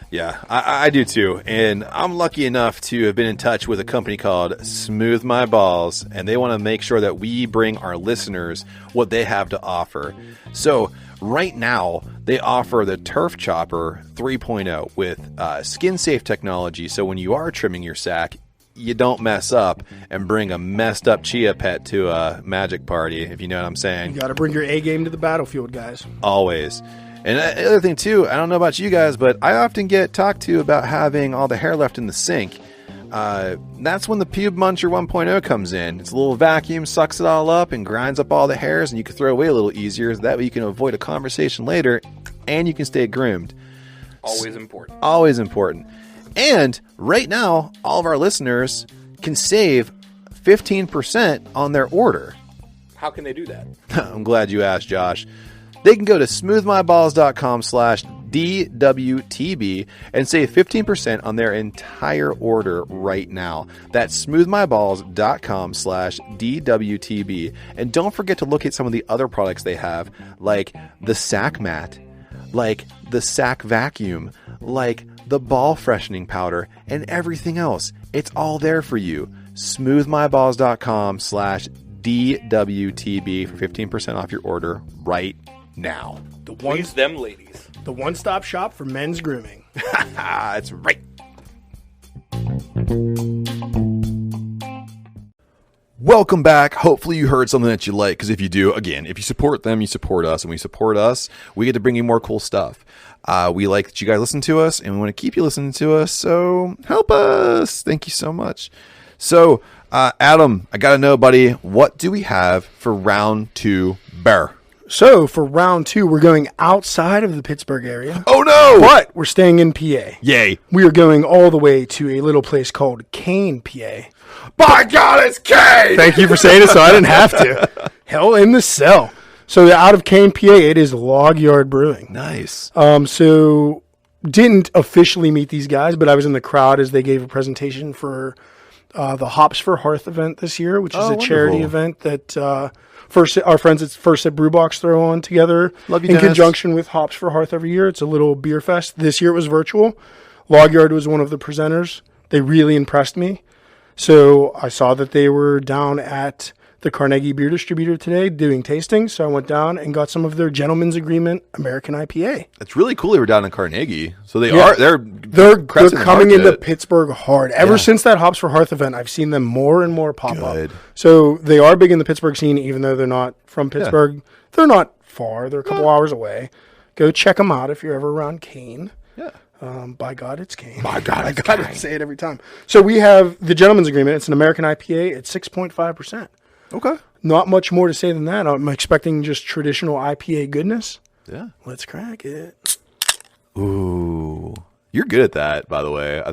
Speaker 1: Yeah, I do too. And I'm lucky enough to have been in touch with a company called Smooth My Balls, and they want to make sure that we bring our listeners what they have to offer. So right now, they offer the Turf Chopper 3.0 with skin-safe technology, so when you are trimming your sack, you don't mess up and bring a messed up chia pet to a magic party, if you know what I'm saying.
Speaker 2: You got to bring your A game to the battlefield, guys.
Speaker 1: Always. And the other thing, too, I don't know about you guys, but I often get talked to about having all the hair left in the sink. That's when the Pube Muncher 1.0 comes in. It's a little vacuum, sucks it all up, and grinds up all the hairs, and you can throw away a little easier. That way you can avoid a conversation later, and you can stay groomed.
Speaker 3: Always important.
Speaker 1: Always important. And right now, all of our listeners can save 15% on their order.
Speaker 3: How can they do that?
Speaker 1: I'm glad you asked, Josh. They can go to smoothmyballs.com/DWTB and save 15% on their entire order right now. That's smoothmyballs.com/DWTB. And don't forget to look at some of the other products they have, like the sack mat, like the sack vacuum, like the ball freshening powder, and everything else. It's all there for you. smoothmyballs.com/DWTB for 15% off your order right now.
Speaker 3: Please them ladies.
Speaker 2: The one-stop shop for men's grooming.
Speaker 1: That's right. Welcome back. Hopefully you heard something that you like, because if you do, again, if you support them, you support us, and we support us, we get to bring you more cool stuff. We like that you guys listen to us, and we want to keep you listening to us, so help us. Thank you so much. So, Adam, I got to know, buddy, what do we have for round 2 bear?
Speaker 2: So for round 2, we're going outside of the Pittsburgh area.
Speaker 1: Oh, no!
Speaker 2: But we're staying in PA.
Speaker 1: Yay.
Speaker 2: We are going all the way to a little place called Kane, PA.
Speaker 1: By God, it's Kane!
Speaker 2: Thank you for saying it so I didn't have to. Hell in the cell. So out of Kane, PA, it is Log Yard Brewing.
Speaker 1: Nice.
Speaker 2: So didn't officially meet these guys, but I was in the crowd as they gave a presentation for the Hops for Hearth event this year, which is a charity event that our friends at First Sip Brewbox throw on together
Speaker 1: Love you,
Speaker 2: in
Speaker 1: Dennis.
Speaker 2: conjunction with Hops for Hearth every year. It's a little beer fest. This year it was virtual. Log Yard was one of the presenters. They really impressed me. So I saw that they were down at the Carnegie Beer Distributor today doing tastings. So I went down and got some of their Gentleman's Agreement American IPA.
Speaker 1: It's really cool they were down in Carnegie. So
Speaker 2: Yeah.
Speaker 1: they're
Speaker 2: coming into
Speaker 1: market.
Speaker 2: Pittsburgh hard. Ever since that Hops for Hearth event, I've seen them more and more pop
Speaker 1: Good.
Speaker 2: up. So they are big in the Pittsburgh scene, even though they're not from Pittsburgh. They're not far. They're a couple hours away. Go check them out if you're ever around Kane.
Speaker 1: Yeah.
Speaker 2: By God, it's Kane.
Speaker 1: By God,
Speaker 2: I
Speaker 1: it's
Speaker 2: gotta
Speaker 1: Kane.
Speaker 2: say it every time. So we have the Gentleman's Agreement. It's an American IPA. It's 6.5%.
Speaker 1: Okay.
Speaker 2: Not much more to say than that. I'm expecting just traditional IPA goodness.
Speaker 1: Yeah.
Speaker 2: Let's crack it.
Speaker 1: Ooh. You're good at that, by the way.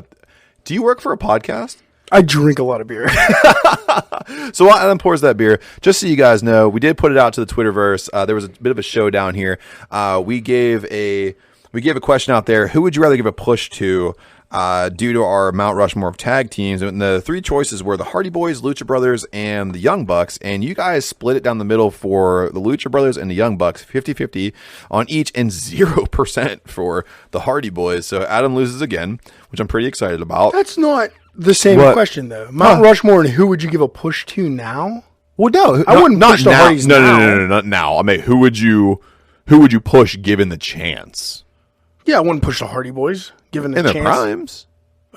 Speaker 1: Do you work for a podcast?
Speaker 2: I drink a lot of beer.
Speaker 1: So while Adam pours that beer, just so you guys know, we did put it out to the Twitterverse. There was a bit of a showdown here. We gave a question out there. Who would you rather give a push to due to our Mount Rushmore of tag teams? And the 3 choices were the Hardy Boys, Lucha Brothers, and the Young Bucks. And you guys split it down the middle for the Lucha Brothers and the Young Bucks, 50-50 on each, and 0% for the Hardy Boys. So Adam loses again, which I'm pretty excited about.
Speaker 2: That's not the same
Speaker 1: What?
Speaker 2: question, though. Mount Rushmore, and who would you give a push to now?
Speaker 1: Well, no,
Speaker 2: I wouldn't push the Hardys
Speaker 1: no,
Speaker 2: now.
Speaker 1: No, not now. I mean, who would you push given the chance?
Speaker 2: Yeah, I wouldn't push the Hardy Boys, given the
Speaker 1: In
Speaker 2: chance.
Speaker 1: their primes?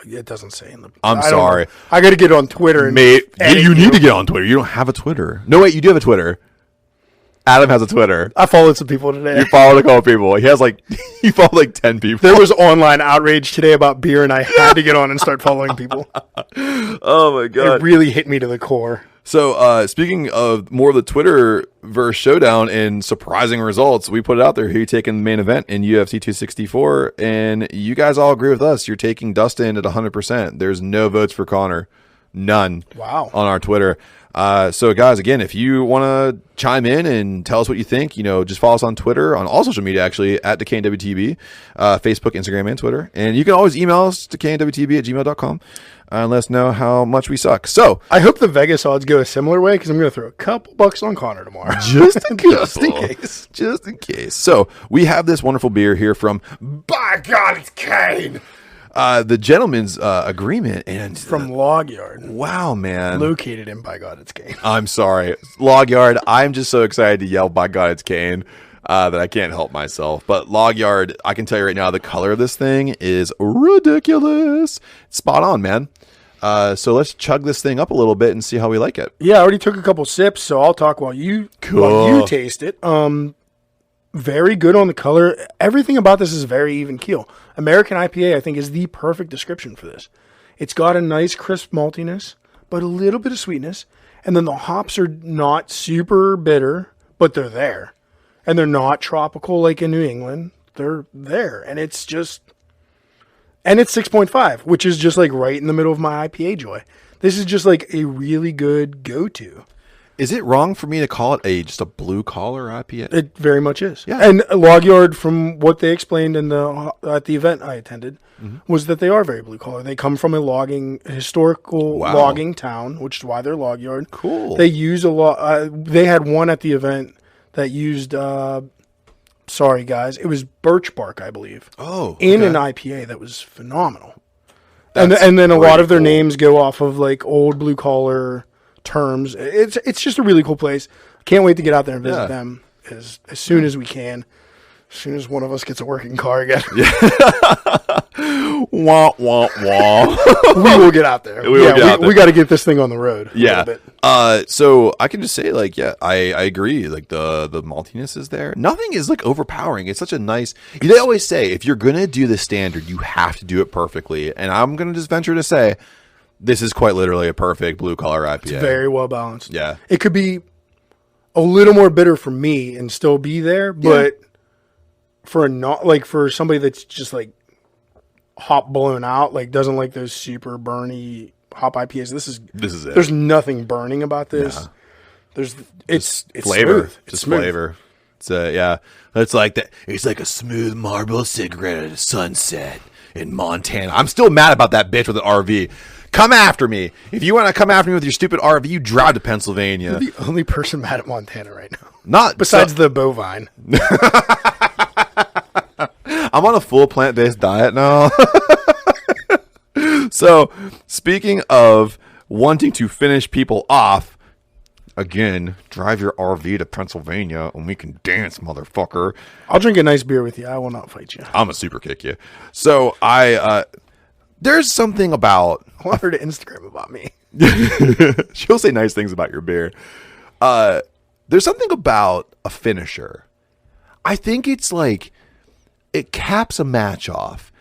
Speaker 2: It doesn't say in the...
Speaker 1: I'm
Speaker 2: I don't
Speaker 1: sorry.
Speaker 2: know. I got to get on Twitter. And
Speaker 1: Mate,
Speaker 2: edit
Speaker 1: you need to get on Twitter. You don't have a Twitter. No, wait, you do have a Twitter. Adam has a Twitter.
Speaker 2: I followed some people today.
Speaker 1: You followed a couple people. He has he followed like 10 people.
Speaker 2: There was online outrage today about beer, and I had to get on and start following people.
Speaker 1: Oh my God.
Speaker 2: It really hit me to the core.
Speaker 1: So, speaking of more of the Twitterverse showdown and surprising results, we put it out there. Who you taking the main event in UFC 264? And you guys all agree with us. You're taking Dustin at 100%. There's no votes for Connor. None.
Speaker 2: Wow.
Speaker 1: On our Twitter. So, guys, again, if you want to chime in and tell us what you think, just follow us on Twitter, on all social media, actually, at DecaneWTB, Facebook, Instagram, and Twitter. And you can always email us, DecaneWTB@gmail.com, and let us know how much we suck. So,
Speaker 2: I hope the Vegas odds go a similar way, because I'm going to throw a couple bucks on Connor tomorrow.
Speaker 1: just in
Speaker 2: Just in case.
Speaker 1: Just in case. So, we have this wonderful beer here from, by God, it's Kane! The Gentleman's Agreement. And
Speaker 2: From Log Yard.
Speaker 1: wow, man.
Speaker 2: Located in By God, it's Kane.
Speaker 1: I'm sorry. Log Yard, I'm just so excited to yell, by God, it's Kane, that I can't help myself. But Log Yard, I can tell you right now, the color of this thing is ridiculous. It's spot on, man. So let's chug this thing up a little bit and see how we like it.
Speaker 2: Yeah, I already took a couple sips, so I'll talk while you taste it. Very good on the color. Everything about this is very even keel. American IPA, I think, is the perfect description for this. It's got a nice crisp maltiness, but a little bit of sweetness. And then the hops are not super bitter, but they're there. And they're not tropical like in New England. They're there. And it's just... And it's 6.5, which is just like right in the middle of my IPA joy. This is just like a really good go-to.
Speaker 1: Is it wrong for me to call it just a blue collar IPA?
Speaker 2: It very much is.
Speaker 1: Yeah.
Speaker 2: And Log Yard, from what they explained at the event I attended, was that they are very blue collar. They come from a historical logging town, which is why they're Log Yard.
Speaker 1: Cool.
Speaker 2: They use a lot. They had one at the event that used. Sorry, guys, it was birch bark, I believe.
Speaker 1: Oh,
Speaker 2: in
Speaker 1: okay.
Speaker 2: an IPA that was phenomenal. And then a lot of their names go off of like old blue collar terms. It's just a really cool place. Can't wait to get out there and visit them as soon as we can. As soon as one of us gets a working car again,
Speaker 1: Wah, wah, wah.
Speaker 2: we will get out there.
Speaker 1: We
Speaker 2: got to get this thing on the road. A little bit.
Speaker 1: So I can just say, like, yeah, I agree. Like, the maltiness is there. Nothing is, like, overpowering. It's such a nice... They always say, if you're going to do the standard, you have to do it perfectly. And I'm going to just venture to say, this is quite literally a perfect blue-collar IPA.
Speaker 2: It's very well balanced.
Speaker 1: Yeah.
Speaker 2: It could be a little more bitter for me and still be there, but for for somebody that's just, like, hop blown out, like, doesn't like those super burny hop IPAs. This is it. There's nothing burning about this. Yeah. It's
Speaker 1: flavor.
Speaker 2: Smooth.
Speaker 1: It's smooth. Flavor. It's It's like that. It's like a smooth marble cigarette at a sunset in Montana. I'm still mad about that bitch with an RV. Come after me. If you want to come after me with your stupid RV, you drive to Pennsylvania.
Speaker 2: You're the only person mad at Montana right now.
Speaker 1: Not
Speaker 2: besides the bovine.
Speaker 1: I'm on a full plant-based diet now. So, speaking of wanting to finish people off, again, drive your RV to Pennsylvania and we can dance, motherfucker.
Speaker 2: I'll drink a nice beer with you. I will not fight you.
Speaker 1: I'm a super kick you. So, there's something about...
Speaker 2: I want her to Instagram about me.
Speaker 1: She'll say nice things about your beer. There's something about a finisher. I think it's like... It caps a match off.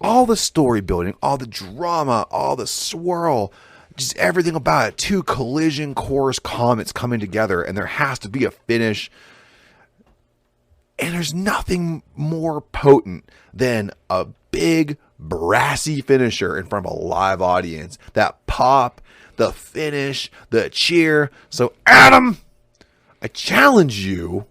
Speaker 1: All the story building, all the drama, all the swirl, just everything about it. Two collision course comets coming together, and there has to be a finish. And there's nothing more potent than a big, brassy finisher in front of a live audience. That pop, the finish, the cheer. So, Adam, I challenge you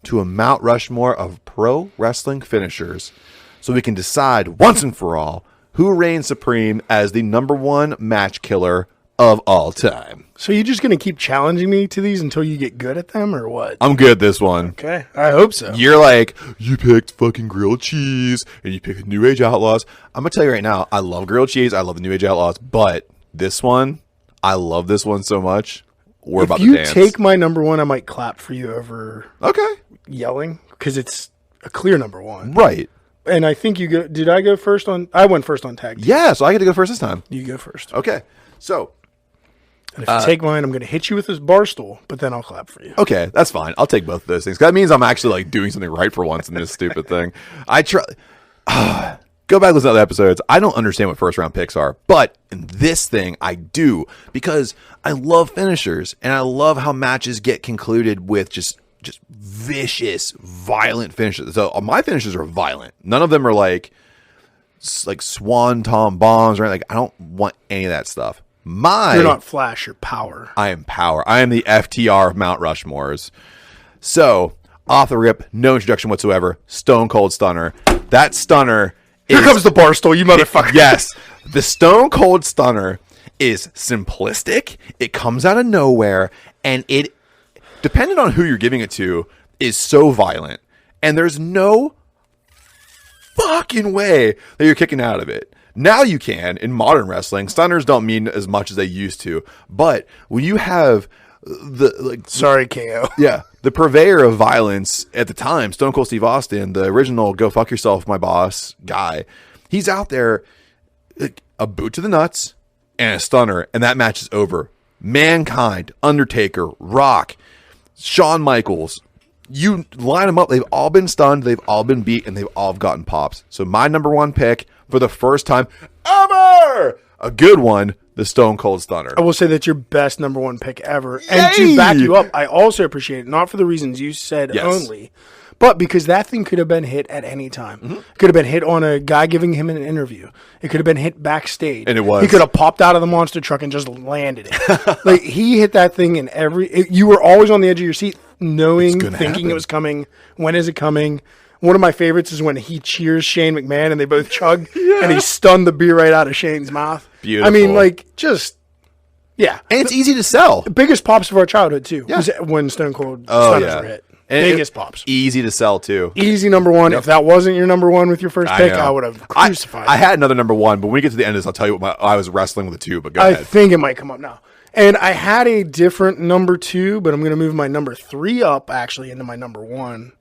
Speaker 1: to a Mount Rushmore of pro wrestling finishers so we can decide once and for all who reigns supreme as the number one match killer of all time.
Speaker 2: So you're just going to keep challenging me to these until you get good at them, or what?
Speaker 1: I'm good at this one.
Speaker 2: Okay, I hope so.
Speaker 1: You're like, you picked fucking grilled cheese and you picked New Age Outlaws. I'm going to tell you right now, I love grilled cheese. I love the New Age Outlaws. But this one, I love this one so much. We're about to dance.
Speaker 2: If you take my number one, I might clap for you over yelling, because it's a clear number one.
Speaker 1: Right.
Speaker 2: And I think you go. Did I go first on? I went first on tag team.
Speaker 1: Yeah, so I get to go first this time.
Speaker 2: You go first.
Speaker 1: Okay. So,
Speaker 2: and if you take mine, I'm going to hit you with this bar stool, but then I'll clap for you.
Speaker 1: Okay, that's fine. I'll take both of those things. That means I'm actually like doing something right for once in this stupid thing. I try. Go back and listen to other episodes. I don't understand what first round picks are, but in this thing, I do, because I love finishers and I love how matches get concluded with just vicious, violent finishes. So my finishes are violent. None of them are like swanton bombs or anything. Like, I don't want any of that stuff.
Speaker 2: You're not Flash, you're Power.
Speaker 1: I am Power. I am the FTR of Mount Rushmores. So, off the rip, no introduction whatsoever. Stone Cold Stunner. That stunner is...
Speaker 2: Here comes the bar stool, you motherfucker.
Speaker 1: Yes. The Stone Cold Stunner is simplistic. It comes out of nowhere. And it, depending on who you're giving it to, is so violent. And there's no fucking way that you're kicking out of it. Now you can. In modern wrestling, stunners don't mean as much as they used to. But when you have
Speaker 2: sorry, KO.
Speaker 1: Yeah, the purveyor of violence at the time, Stone Cold Steve Austin, the original "Go fuck yourself, my boss" guy, he's out there, a boot to the nuts and a stunner, and that match is over. Mankind, Undertaker, Rock, Shawn Michaels. You line them up, they've all been stunned, they've all been beat, and they've all gotten pops. So my number one pick for the first time ever, a good one, the Stone Cold Stunner.
Speaker 2: I will say that's your best number one pick ever. Yay! And to back you up, I also appreciate it, not for the reasons you said only, but because that thing could have been hit at any time. Mm-hmm. It could have been hit on a guy giving him an interview. It could have been hit backstage.
Speaker 1: And it was.
Speaker 2: He could have popped out of the monster truck and just landed it. Like, he hit that thing in you were always on the edge of your seat, thinking it was coming. When is it coming? One of my favorites is when he cheers Shane McMahon and they both chug, and he stunned the beer right out of Shane's mouth.
Speaker 1: Beautiful.
Speaker 2: I mean, like, just, yeah.
Speaker 1: And it's easy to sell.
Speaker 2: The biggest pops of our childhood, too, was when Stone Cold Stunners were hit. And biggest pops.
Speaker 1: Easy to sell, too.
Speaker 2: Easy number one. Yep. If that wasn't your number one with your first pick, I would have crucified
Speaker 1: I had another number one, but when we get to the end of this, I'll tell you what I was wrestling with the two, but go ahead.
Speaker 2: I think it might come up now. And I had a different number two, but I'm going to move my number three up, actually, into my number one.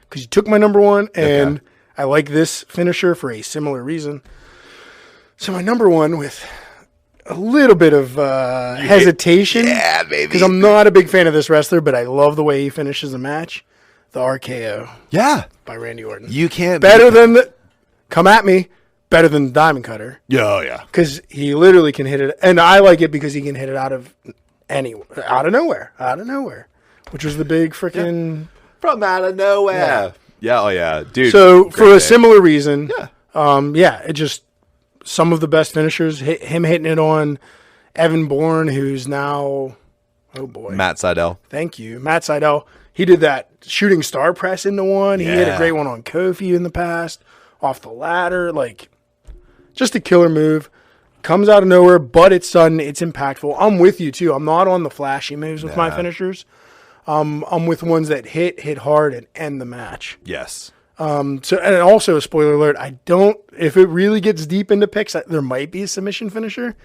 Speaker 2: because you took my number one, and I like this finisher for a similar reason. So my number one, with a little bit of hesitation, because I'm not a big fan of this wrestler, but I love the way he finishes a match. The RKO, by Randy Orton.
Speaker 1: You can't
Speaker 2: better than the come at me. Better than the Diamond Cutter.
Speaker 1: Yeah.
Speaker 2: Because he literally can hit it, and I like it because he can hit it out of nowhere, which was the big freaking
Speaker 1: from out of nowhere. Yeah, dude.
Speaker 2: So for a similar reason, it just some of the best finishers. Him hitting it on Evan Bourne, who's now,
Speaker 1: Matt Sydal.
Speaker 2: Thank you, Matt Sydal. He did that shooting star press into one. He hit a great one on Kofi in the past, off the ladder, like just a killer move. Comes out of nowhere, but it's sudden, it's impactful. I'm with you too. I'm not on the flashy moves with my finishers. I'm with ones that hit hard, and end the match.
Speaker 1: Yes.
Speaker 2: And also, spoiler alert, if it really gets deep into picks, there might be a submission finisher,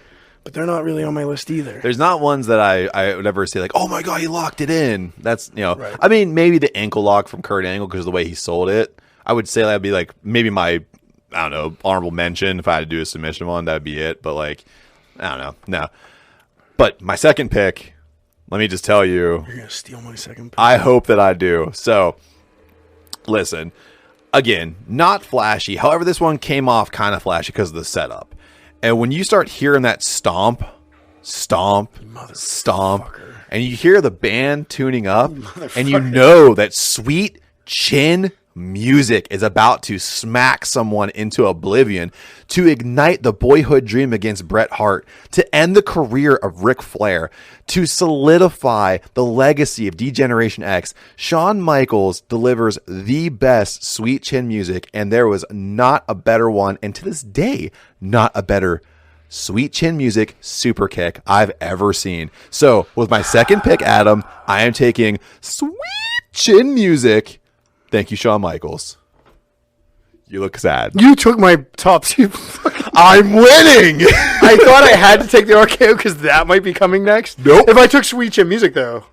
Speaker 2: but they're not really on my list either.
Speaker 1: There's not ones that I would ever say like, oh my God, he locked it in. That's,
Speaker 2: right.
Speaker 1: I mean, maybe the ankle lock from Kurt Angle because of the way he sold it. I would say that'd be like maybe my, I don't know, honorable mention. If I had to do a submission one, that'd be it. But like, I don't know. No. But my second pick, let me just tell you.
Speaker 2: You're going to steal my second pick.
Speaker 1: I hope that I do. So, listen. Again, not flashy. However, this one came off kind of flashy because of the setup. And when you start hearing that stomp, and you hear the band tuning up, and you know that sweet chin music is about to smack someone into oblivion, to ignite the boyhood dream against Bret Hart, to end the career of Ric Flair, to solidify the legacy of D-Generation X, Shawn Michaels delivers the best sweet chin music, and there was not a better one, and to this day, not a better sweet chin music super kick I've ever seen. So, with my second pick, Adam, I am taking sweet chin music. Thank you, Shawn Michaels. You look sad.
Speaker 2: You took my top two.
Speaker 1: I'm winning.
Speaker 2: I thought I had to take the RKO because that might be coming next.
Speaker 1: Nope.
Speaker 2: If I took Sweet Chin Music, though.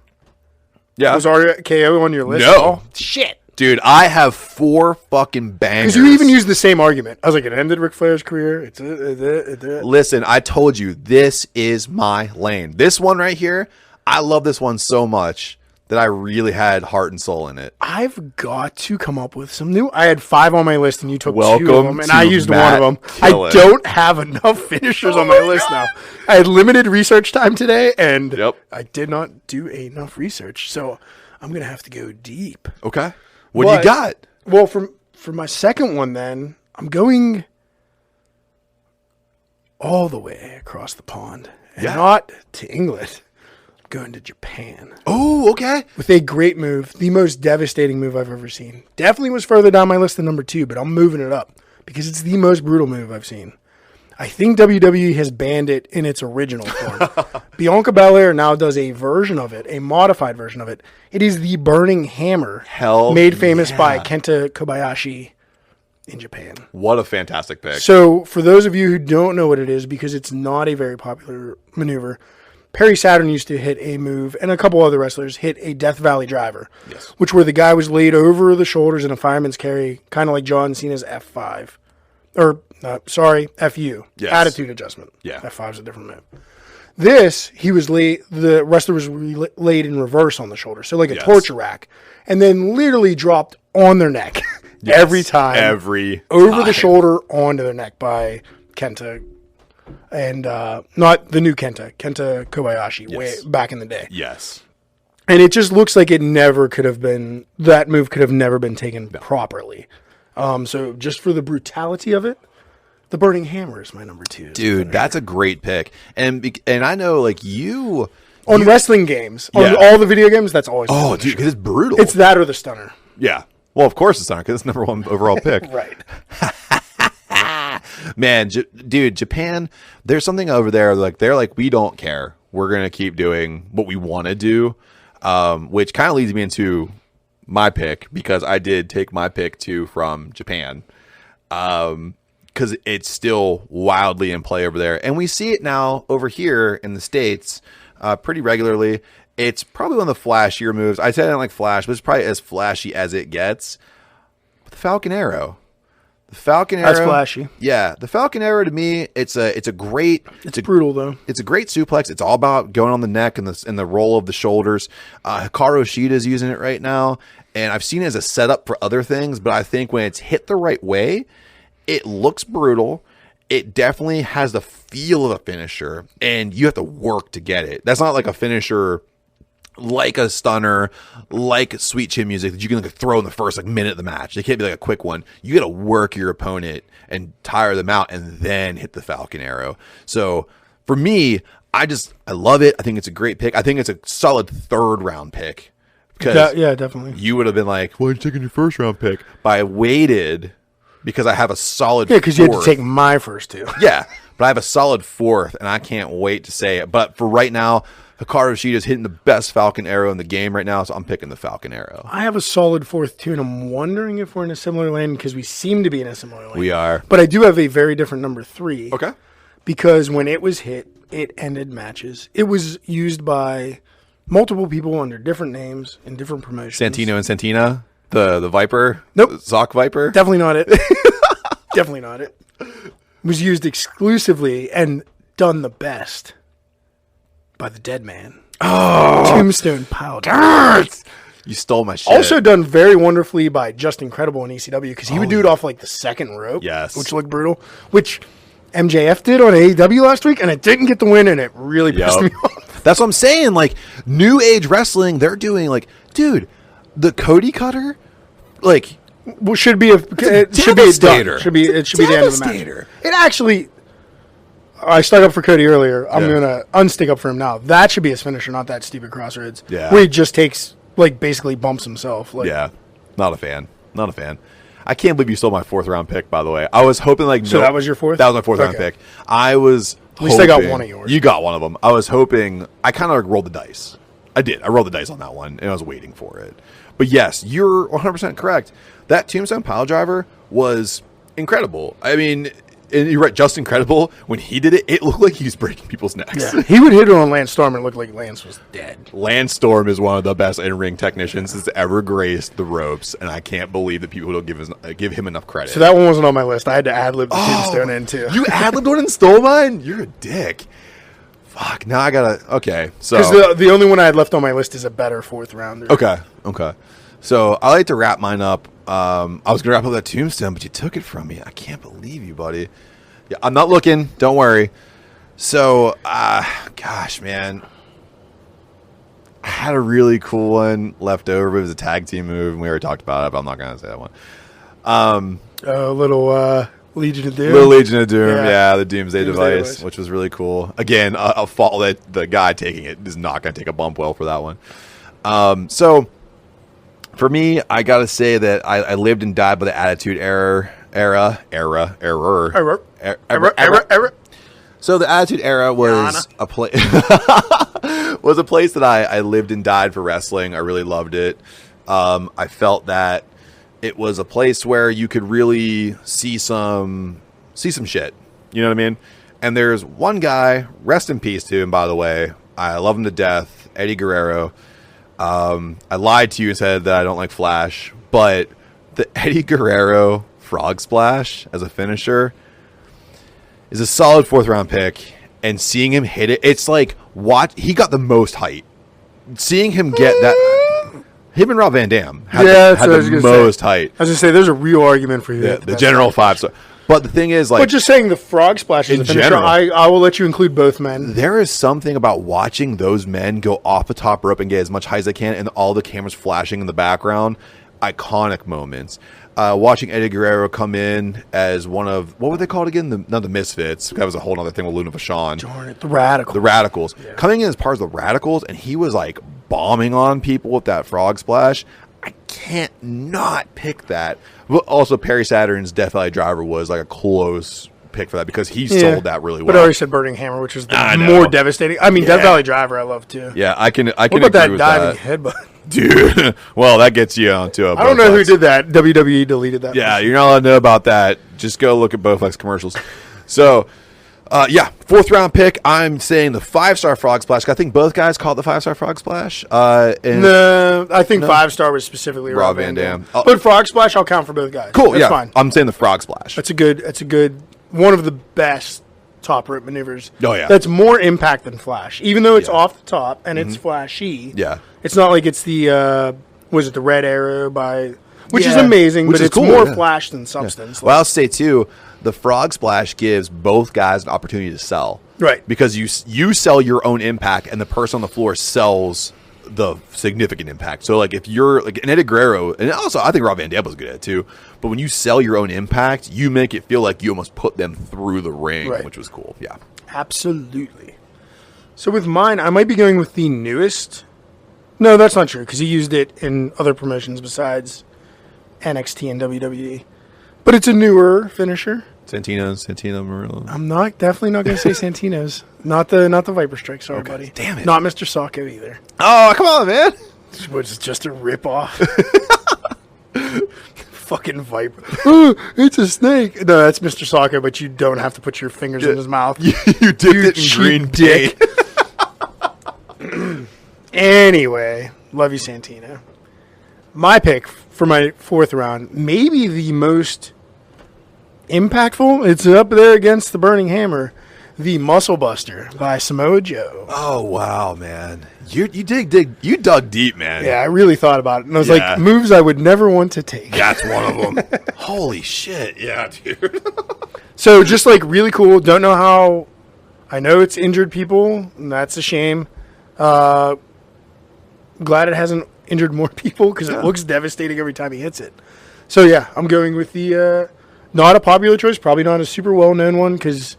Speaker 1: Yeah.
Speaker 2: Was RKO on your list?
Speaker 1: No.
Speaker 2: Shit.
Speaker 1: Dude, I have 4 fucking bangers.
Speaker 2: Because you even used the same argument. I was like, it ended Ric Flair's career.
Speaker 1: Listen, I told you, this is my lane. This one right here, I love this one so much that I really had heart and soul in it.
Speaker 2: I've got to come up with some new. I had 5 on my list, and you took 2 of them, and
Speaker 1: to
Speaker 2: I used
Speaker 1: Matt
Speaker 2: one of them.
Speaker 1: Killen.
Speaker 2: I don't have enough finishers on my list now. I had limited research time today, and I did not do enough research, so I'm going to have to go deep.
Speaker 1: Okay. What do you got?
Speaker 2: Well, for my second one, then, I'm going all the way across the pond, and not to England. Going to Japan.
Speaker 1: Oh, okay.
Speaker 2: With a great move, the most devastating move I've ever seen. Definitely was further down my list than number 2, but I'm moving it up because it's the most brutal move I've seen. I think WWE has banned it in its original form. Bianca Belair now does a version of it, a modified version of it. It is the Burning Hammer, made famous by Kenta Kobayashi in Japan.
Speaker 1: What a fantastic pick.
Speaker 2: So, for those of you who don't know what it is, because it's not a very popular maneuver, Perry Saturn used to hit a move, and a couple other wrestlers hit a Death Valley driver, which where the guy was laid over the shoulders in a fireman's carry, kind of like John Cena's F5. FU.
Speaker 1: Yes.
Speaker 2: Attitude adjustment.
Speaker 1: Yeah.
Speaker 2: F5 is a different move. This, the wrestler was laid in reverse on the shoulder, so like a torture rack, and then literally dropped on their neck every time. Over the shoulder onto their neck by Kenta. And not the new Kenta Kobayashi, way back in the day.
Speaker 1: Yes.
Speaker 2: And it just looks like that move could have never been taken properly. So just for the brutality of it, the Burning Hammer is my number 2.
Speaker 1: Dude, that's a great pick. And I know, like,
Speaker 2: on wrestling games, on all the video games, that's always
Speaker 1: dude, because it's brutal.
Speaker 2: It's that or the Stunner.
Speaker 1: Yeah. Well, of course it's not, because it's number 1 overall pick.
Speaker 2: Right.
Speaker 1: Man, dude, Japan, there's something over there, like, they're like, we don't care. We're going to keep doing what we want to do, which kind of leads me into my pick, because I did take my pick, too, from Japan, because it's still wildly in play over there. And we see it now over here in the States pretty regularly. It's probably one of the flashier moves. I said I didn't like Flash, but it's probably as flashy as it gets. The Falcon Arrow. The Falcon Arrow.
Speaker 2: That's flashy.
Speaker 1: Yeah, the Falcon Arrow to me, it's a great.
Speaker 2: It's brutal though.
Speaker 1: It's a great suplex. It's all about going on the neck and the roll of the shoulders. Hikaru Shida is using it right now, and I've seen it as a setup for other things. But I think when it's hit the right way, it looks brutal. It definitely has the feel of a finisher, and you have to work to get it. That's not like a finisher like a stunner, like sweet chin music that you can like throw in the first like minute of the match. It can't be like a quick one. You got to work your opponent and tire them out and then hit the Falcon Arrow. So for me, I love it. I think it's a great pick. I think it's a solid 3rd round pick.
Speaker 2: Yeah, definitely.
Speaker 1: You would have been like, why are you taking your 1st round pick? But I waited because I have a solid.
Speaker 2: Yeah, because you had to take my first 2.
Speaker 1: Yeah, but I have a solid 4th, and I can't wait to say it. But for right now, Hikaru Shida is hitting the best Falcon Arrow in the game right now, so I'm picking the Falcon Arrow.
Speaker 2: I have a solid 4th too, and I'm wondering if we're in a similar lane because we seem to be in a similar lane.
Speaker 1: We are.
Speaker 2: But I do have a very different number 3.
Speaker 1: Okay.
Speaker 2: Because when it was hit, it ended matches. It was used by multiple people under different names in different promotions.
Speaker 1: Santino and Santina? The Viper?
Speaker 2: Nope.
Speaker 1: Zoc Viper?
Speaker 2: Definitely not it. Definitely not it. It was used exclusively and done the best by the Dead Man.
Speaker 1: Oh!
Speaker 2: Tombstone Pile.
Speaker 1: You stole my shit.
Speaker 2: Also done very wonderfully by Just Incredible in ECW because he would do it off like the 2nd rope.
Speaker 1: Yes.
Speaker 2: Which looked brutal. Which MJF did on AEW last week, and it didn't get the win, and it really pissed me off.
Speaker 1: That's what I'm saying. Like, New Age Wrestling, they're doing like, dude, the Cody Cutter, like,
Speaker 2: well, should be a
Speaker 1: devastator.
Speaker 2: Should be the end of the match. It actually, I stuck up for Cody earlier. I'm gonna unstick up for him now. That should be his finisher, not that stupid crossroads.
Speaker 1: Yeah,
Speaker 2: where he just takes basically bumps himself.
Speaker 1: Yeah, not a fan. Not a fan. I can't believe you stole my 4th round pick. By the way, I was hoping
Speaker 2: So that was your 4th?
Speaker 1: That was my 4th round pick. I was.
Speaker 2: At least I got one of yours.
Speaker 1: You got one of them. I was hoping. I kind of rolled the dice. I did. I rolled the dice on that one, and I was waiting for it. But yes, you're 100% correct. That Tombstone Pile Driver was incredible. I mean, and you're right, just incredible. When he did it, it looked like he was breaking people's necks.
Speaker 2: Yeah. He would hit it on Lance Storm, and it looked like Lance was dead.
Speaker 1: Lance Storm is one of the best in-ring technicians that's ever graced the ropes, and I can't believe that people don't give him enough credit.
Speaker 2: So that one wasn't on my list. I had to ad-lib the Tombstone in, too.
Speaker 1: You ad-libbed one and stole mine? You're a dick. Fuck, now I gotta... Okay, so...
Speaker 2: Because the only one I had left on my list is a better 4th rounder.
Speaker 1: Okay. So I like to wrap mine up. I was going to wrap up that Tombstone, but you took it from me. I can't believe you, buddy. Yeah, I'm not looking. Don't worry. So, gosh, man. I had a really cool one left over, but it was a tag team move, and we already talked about it, but I'm not going to say that one.
Speaker 2: A little Legion of Doom.
Speaker 1: Little Legion of Doom, yeah, the Doomsday
Speaker 2: Doomsday
Speaker 1: device, which was really cool. Again, a fault that the guy taking it is not going to take a bump well for that one. So... For me, I gotta say that I lived and died by the Attitude Era. So the Attitude Era was a place that I lived and died for wrestling. I really loved it. I felt that it was a place where you could really see some shit. You know what I mean? And there's one guy, rest in peace to him, by the way. I love him to death, Eddie Guerrero. I lied to you and said that I don't like Flash, but the Eddie Guerrero Frog Splash as a finisher is a solid 4th round pick, and seeing him hit it, it's like, he got the most height. Seeing him get that, him and Rob Van Dam had the most height.
Speaker 2: I was going to say, there's a real argument for you.
Speaker 1: Yeah, the general 5-star. But the thing is, like...
Speaker 2: But just saying the Frog Splash is a finisher, general, I will let you include both men.
Speaker 1: There is something about watching those men go off the top rope and get as much height as they can, and all the cameras flashing in the background. Iconic moments. Watching Eddie Guerrero come in as one of... What were they called again? Not the Misfits. That was a whole other thing with Luna Vachon.
Speaker 2: The Radicals.
Speaker 1: The Radicals. Yeah. Coming in as part of the Radicals, and he was, like, bombing on people with that Frog Splash. I can't not pick that. Also, Perry Saturn's Death Valley Driver was like a close pick for that because he sold that really well.
Speaker 2: But I already said Burning Hammer, which is the more devastating. I mean, Death Valley Driver I love too.
Speaker 1: Yeah, I can
Speaker 2: what
Speaker 1: agree
Speaker 2: about that
Speaker 1: with
Speaker 2: diving headbutt?
Speaker 1: Dude, well, that gets you onto a...
Speaker 2: I don't know who did that. WWE deleted that.
Speaker 1: Yeah, you're not allowed to know about that. Just go look at Bowflex commercials. So, Yeah, 4th round pick. I'm saying the 5-star Frog Splash. I think both guys call it the 5-star Frog Splash. And
Speaker 2: No, I think 5-star was specifically Rob Van Dam. But Frog Splash, I'll count for both guys.
Speaker 1: Cool,
Speaker 2: That's
Speaker 1: yeah.
Speaker 2: fine.
Speaker 1: I'm saying the Frog Splash.
Speaker 2: That's a good, one of the best top rope maneuvers.
Speaker 1: Oh, yeah.
Speaker 2: That's more impact than flash. Even though it's off the top and it's flashy.
Speaker 1: Yeah.
Speaker 2: It's not like it's the, the Red Arrow by, which is
Speaker 1: Yeah.
Speaker 2: amazing,
Speaker 1: Which
Speaker 2: but
Speaker 1: is
Speaker 2: it's
Speaker 1: cool,
Speaker 2: more
Speaker 1: yeah.
Speaker 2: flash than substance.
Speaker 1: Well, I'll say, too, the Frog Splash gives both guys an opportunity to sell.
Speaker 2: Right.
Speaker 1: Because you sell your own impact, and the person on the floor sells the significant impact. So, like, if you're, like, an Eddie Guerrero, and also I think Rob Van Dam was good at it, too, but when you sell your own impact, you make it feel like you almost put them through the ring,
Speaker 2: Right.
Speaker 1: which was cool. Yeah.
Speaker 2: Absolutely. So with mine, I might be going with the newest. No, that's not true, because he used it in other promotions besides NXT and WWE. But it's a newer finisher.
Speaker 1: Santino Murillo.
Speaker 2: I'm definitely not going to say Santino's. Not the Viper Strike, sorry, buddy.
Speaker 1: Damn it.
Speaker 2: Not Mr. Sacco either.
Speaker 1: Oh, come on, man.
Speaker 2: Which is just a ripoff. Fucking Viper. Oh, it's a snake. No, that's Mr. Sacco, but you don't have to put your fingers in his mouth.
Speaker 1: You dipped it in
Speaker 2: cheap
Speaker 1: green
Speaker 2: dick.
Speaker 1: paint.
Speaker 2: Anyway, love you, Santino. My pick for my 4th round, maybe the most impactful. It's up there against the Burning Hammer, the Muscle Buster by Samoa Joe.
Speaker 1: Oh, wow, man. You dug deep, man.
Speaker 2: Yeah, I really thought about it, and I was
Speaker 1: Yeah.
Speaker 2: like, moves I would never want to take.
Speaker 1: That's one of them. Holy shit. Yeah, dude.
Speaker 2: So just like really cool. Don't know how. I know it's injured people, and that's a shame. Glad it hasn't injured more people because it looks devastating every time he hits it. So yeah, I'm going with the not a popular choice, probably not a super well known one because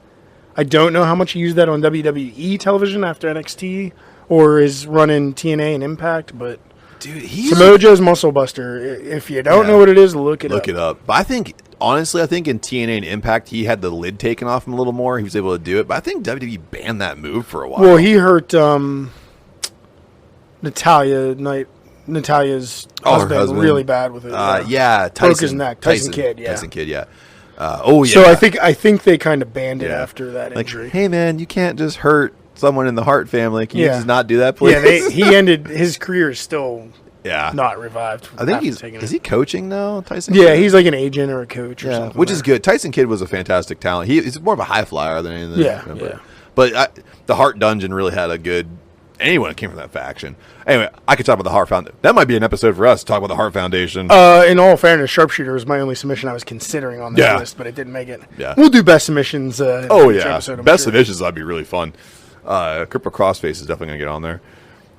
Speaker 2: I don't know how much he used that on WWE television after NXT or is running TNA and Impact, but
Speaker 1: Dude, he's
Speaker 2: Samoa Joe's Muscle Buster. If you don't know what it is, look it up.
Speaker 1: But I think, honestly, in TNA and Impact, he had the lid taken off him a little more. He was able to do it. But I think WWE banned that move for a while.
Speaker 2: Well, he hurt Natalia's husband really bad with it.
Speaker 1: Yeah, Tyson.
Speaker 2: Broke his neck. Tyson Kidd, yeah.
Speaker 1: Tyson Kidd, yeah. Yeah.
Speaker 2: So I think they kind of banned it after that
Speaker 1: like,
Speaker 2: injury.
Speaker 1: hey, man, you can't just hurt someone in the Hart family. Can you
Speaker 2: Yeah.
Speaker 1: just not do that, please?
Speaker 2: Yeah, he ended his career is still not revived.
Speaker 1: I think
Speaker 2: is
Speaker 1: he coaching now, Tyson?
Speaker 2: Yeah,
Speaker 1: Kidd?
Speaker 2: he's like an agent or a coach or something.
Speaker 1: Which is good. Tyson Kidd was a fantastic talent. He's more of a high flyer than anything.
Speaker 2: Yeah.
Speaker 1: But the Hart Dungeon really had a good anyone that came from that faction. Anyway, I could talk about the Hart Foundation. That might be an episode for us to talk about the Hart Foundation.
Speaker 2: In all fairness, Sharpshooter was my only submission I was considering on this list, but it didn't make it.
Speaker 1: Yeah.
Speaker 2: We'll do best submissions. Episode,
Speaker 1: best submissions. That'd be really fun. Cripple Crossface is definitely gonna get on there.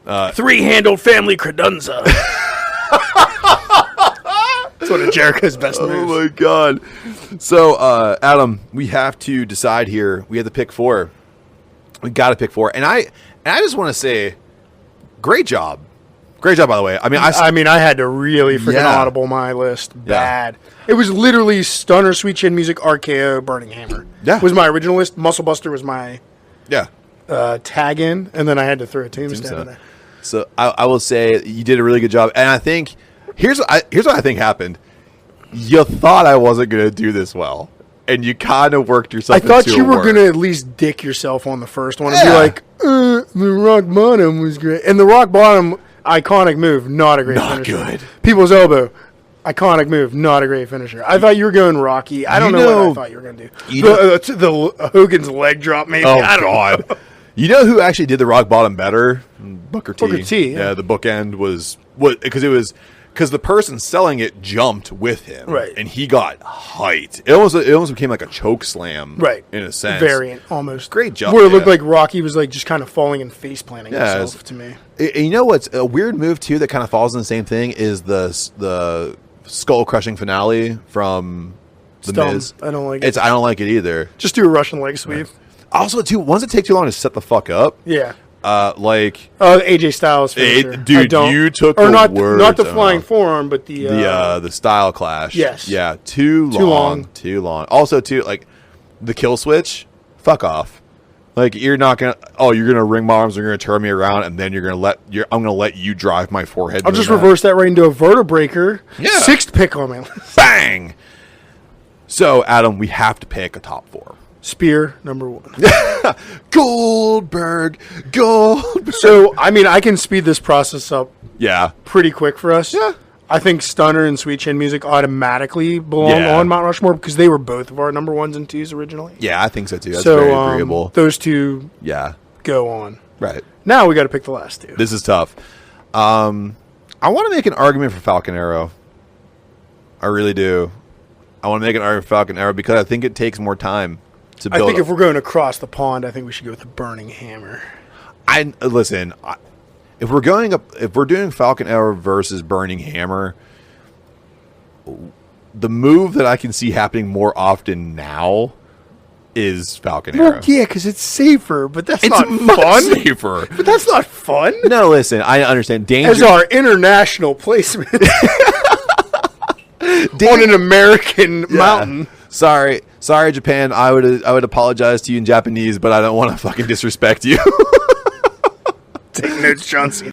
Speaker 2: 3-handled family credenza. That's one of Jericho's best moves.
Speaker 1: Oh my god! So, Adam, we have to decide here. We have to pick 4. We got to pick 4, and I just want to say, great job, by the way. I mean,
Speaker 2: I had to really freaking audible my list bad. It was literally Stunner, Sweet Chin Music, RKO, Burning Hammer.
Speaker 1: Yeah,
Speaker 2: was my original list. Muscle Buster was my tag in, and then I had to throw a Tombstone in there.
Speaker 1: So I will say you did a really good job, and I think here's what I think happened. You thought I wasn't going to do this well, and you kind of worked yourself.
Speaker 2: I thought you were going to at least dick yourself on the first one and be like, the Rock Bottom was great, and the Rock Bottom iconic move, not a great finisher.
Speaker 1: Not good.
Speaker 2: People's Elbow. Iconic move, not a great finisher. I thought you were going Rocky. I don't know what I thought you were going to do. The Hogan's leg drop, maybe.
Speaker 1: Oh,
Speaker 2: I don't
Speaker 1: God.
Speaker 2: know.
Speaker 1: You know who actually did the Rock Bottom better? Booker T.
Speaker 2: Booker T, yeah.
Speaker 1: The bookend was because the person selling it jumped with him,
Speaker 2: right?
Speaker 1: And he got height. It almost became like a choke slam,
Speaker 2: right?
Speaker 1: In a sense,
Speaker 2: variant almost.
Speaker 1: Great job.
Speaker 2: Where it looked like Rocky was like just kind of falling and face planting himself to me.
Speaker 1: You know what's a weird move too that kind of falls in the same thing is the skull crushing finale from the Miz.
Speaker 2: I don't like it.
Speaker 1: I don't like it either.
Speaker 2: Just do a Russian leg sweep.
Speaker 1: Also, too, ones that take too long to set the fuck up.
Speaker 2: Yeah.
Speaker 1: AJ
Speaker 2: Styles finisher.
Speaker 1: Dude, you took
Speaker 2: not the flying forearm, but
Speaker 1: the style clash.
Speaker 2: Yes.
Speaker 1: Yeah, too long. Also, too, like the kill switch. Fuck off. Like you're not gonna. Oh, you're gonna ring my arms. You're gonna turn me around, and then I'm gonna let you drive my forehead.
Speaker 2: I'll just reverse that right into a vertebreaker.
Speaker 1: Yeah.
Speaker 2: 6th pick on my list.
Speaker 1: Bang. So, Adam, we have to pick a top 4.
Speaker 2: Spear, number 1.
Speaker 1: Goldberg.
Speaker 2: So, I mean, I can speed this process up
Speaker 1: Yeah.
Speaker 2: pretty quick for us.
Speaker 1: Yeah.
Speaker 2: I think Stunner and Sweet Chin Music automatically belong
Speaker 1: Yeah.
Speaker 2: on Mount Rushmore because they were both of our number 1s and 2s originally.
Speaker 1: Yeah, I think so too. That's
Speaker 2: so,
Speaker 1: very agreeable.
Speaker 2: Those two
Speaker 1: Yeah.
Speaker 2: go on.
Speaker 1: Right.
Speaker 2: Now we got to pick the last 2.
Speaker 1: This is tough. I want to make an argument for Falcon Arrow. I really do. I want to make an argument for Falcon Arrow because I think it takes more time to build.
Speaker 2: I think if we're going across the pond, I think we should go with the Burning Hammer.
Speaker 1: Listen. If we're doing Falcon Arrow versus Burning Hammer, the move that I can see happening more often now is Falcon Arrow.
Speaker 2: Well, yeah, because it's safer, but that's
Speaker 1: It's
Speaker 2: not
Speaker 1: much
Speaker 2: fun.
Speaker 1: safer.
Speaker 2: But that's not fun.
Speaker 1: No, listen. I understand danger.
Speaker 2: As our international placement on an American mountain.
Speaker 1: Sorry, Japan. I would apologize to you in Japanese, but I don't want to fucking disrespect you.
Speaker 2: Take notes, Johnson.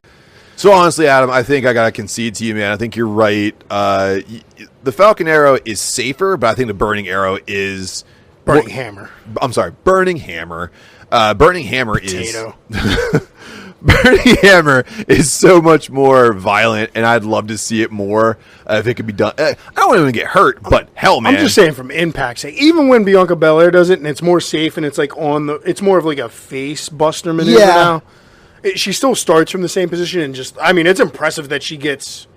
Speaker 1: So honestly, Adam, I think I gotta concede to you, man. I think you're right. The Falcon Arrow is safer, but I think the Burning Arrow is
Speaker 2: Burning Hammer.
Speaker 1: I'm sorry, Burning Hammer. Burning Hammer
Speaker 2: Potato.
Speaker 1: Burning Hammer is so much more violent, and I'd love to see it more if it could be done. I don't want anyone to get hurt, but hell, man.
Speaker 2: I'm just saying from impact. Even when Bianca Belair does it, and it's more safe, and it's like it's more of like a face buster maneuver now. She still starts from the same position, and it's impressive that she gets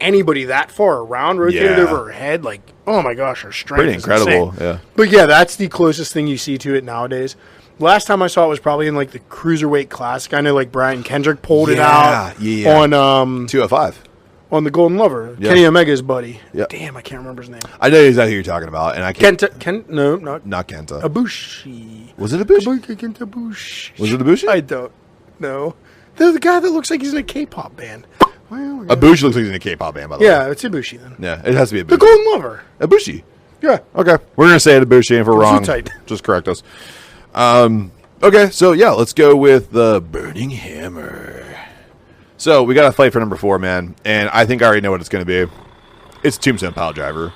Speaker 2: anybody that far around, rotated over her head. Like, oh my gosh, her strength
Speaker 1: pretty
Speaker 2: is
Speaker 1: incredible.
Speaker 2: insane.
Speaker 1: Yeah,
Speaker 2: but yeah, that's the closest thing you see to it nowadays. Last time I saw it was probably in like the Cruiserweight Classic. I know like Brian Kendrick pulled it out on
Speaker 1: 205
Speaker 2: on the Golden Lover, Kenny Omega's buddy. Damn, I can't remember his name.
Speaker 1: I know exactly who you're talking about, and I can't.
Speaker 2: No, not
Speaker 1: Kenta.
Speaker 2: Ibushi.
Speaker 1: Was it Ibushi?
Speaker 2: Kenta Ibushi.
Speaker 1: Was it Ibushi?
Speaker 2: I don't know. They're the guy that looks like he's in a K-pop band. Well,
Speaker 1: Ibushi looks like he's in a K-pop band, by the way.
Speaker 2: yeah, it's Ibushi then.
Speaker 1: Yeah, it has to be Ibushi.
Speaker 2: The Golden Lover.
Speaker 1: Ibushi.
Speaker 2: Yeah.
Speaker 1: Okay, we're gonna say it Ibushi, and if we're wrong,
Speaker 2: tight.
Speaker 1: just correct us. Okay, so yeah, let's go with the Burning Hammer. So we got to fight for number 4, man, and I think I already know what it's going to be. It's Tombstone Pile Driver.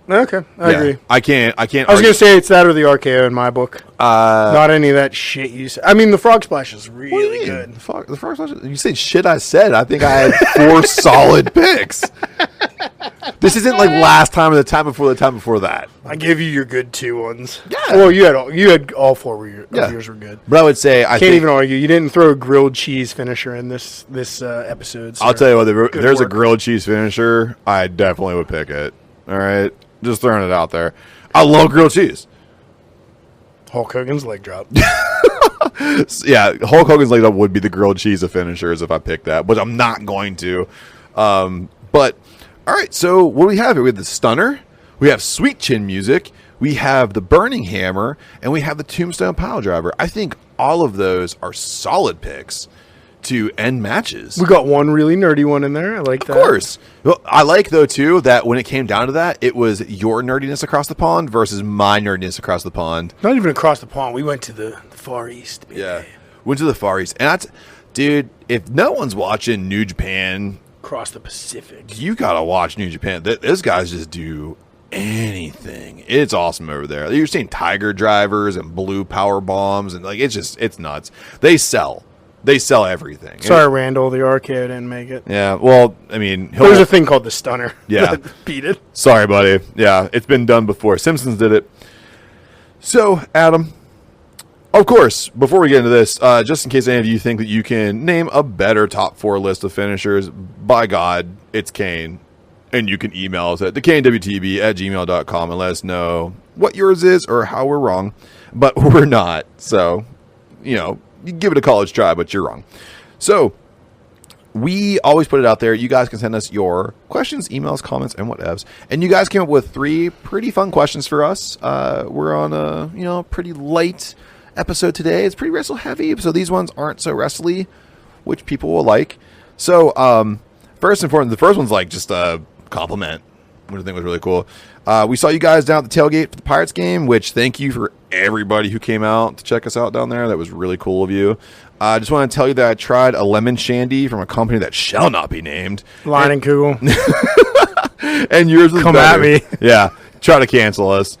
Speaker 2: Okay, I agree.
Speaker 1: I can't.
Speaker 2: I was going to say it's that or the RKO in my book. Not any of that shit you said. I mean, the Frog Splash is really good.
Speaker 1: The frog splash. You said shit. I said. I think I had 4 solid picks. This isn't like last time or the time before that.
Speaker 2: I gave you your good 2 ones.
Speaker 1: Yeah.
Speaker 2: Well, you had all 4 of yours were good.
Speaker 1: But I would say I
Speaker 2: Can't even argue. You didn't throw a grilled cheese finisher in this episode. Sir.
Speaker 1: I'll tell you what. If there's a
Speaker 2: work.
Speaker 1: grilled cheese finisher, I definitely would pick it. All right, just throwing it out there. I love grilled cheese.
Speaker 2: Hulk Hogan's leg drop.
Speaker 1: Yeah, Hulk Hogan's leg drop would be the grilled cheese of finishers if I picked that, but I'm not going to. But all right, so what do we have here? We have the Stunner, we have Sweet Chin Music, we have the Burning Hammer, and we have the Tombstone Pile Driver. I think all of those are solid picks to end matches.
Speaker 2: We got one really nerdy one in there. I like that.
Speaker 1: Of course. Well, I like, though, too, that when it came down to that, it was your nerdiness across the pond versus my nerdiness across the pond.
Speaker 2: Not even across the pond. We went to the Far East. Baby.
Speaker 1: Yeah. Went to the Far East. And dude, if no one's watching New Japan,
Speaker 2: across the Pacific,
Speaker 1: you got to watch New Japan. Those guys just do anything. It's awesome over there. You're seeing Tiger Drivers and Blue Power Bombs, and like it's nuts. They sell everything.
Speaker 2: Sorry, Randall, the RKO didn't make it.
Speaker 1: Yeah, well, I mean,
Speaker 2: there's a thing called the Stunner.
Speaker 1: Yeah.
Speaker 2: Beat it.
Speaker 1: Sorry, buddy. Yeah, it's been done before. Simpsons did it. So, Adam, of course, before we get into this, just in case any of you think that you can name a better top 4 list of finishers, by God, it's Kane. And you can email us at thekanewtb@gmail.com and let us know what yours is or how we're wrong. But we're not. So, you give it a college try, but you're wrong. So, we always put it out there. You guys can send us your questions, emails, comments, and whatevs. And you guys came up with 3 pretty fun questions for us. We're on a, pretty light episode today. It's pretty wrestle heavy, so these ones aren't so wrestly, which people will like. So, first and foremost, the first one's like just a compliment, which I think was really cool. We saw you guys down at the tailgate for the Pirates game, which thank you for everybody who came out to check us out down there. That was really cool of you. I just want to tell you that I tried a lemon shandy from a company that shall not be named.
Speaker 2: Line Kugel.
Speaker 1: And yours was
Speaker 2: Come
Speaker 1: better.
Speaker 2: at me.
Speaker 1: Yeah, try to cancel us.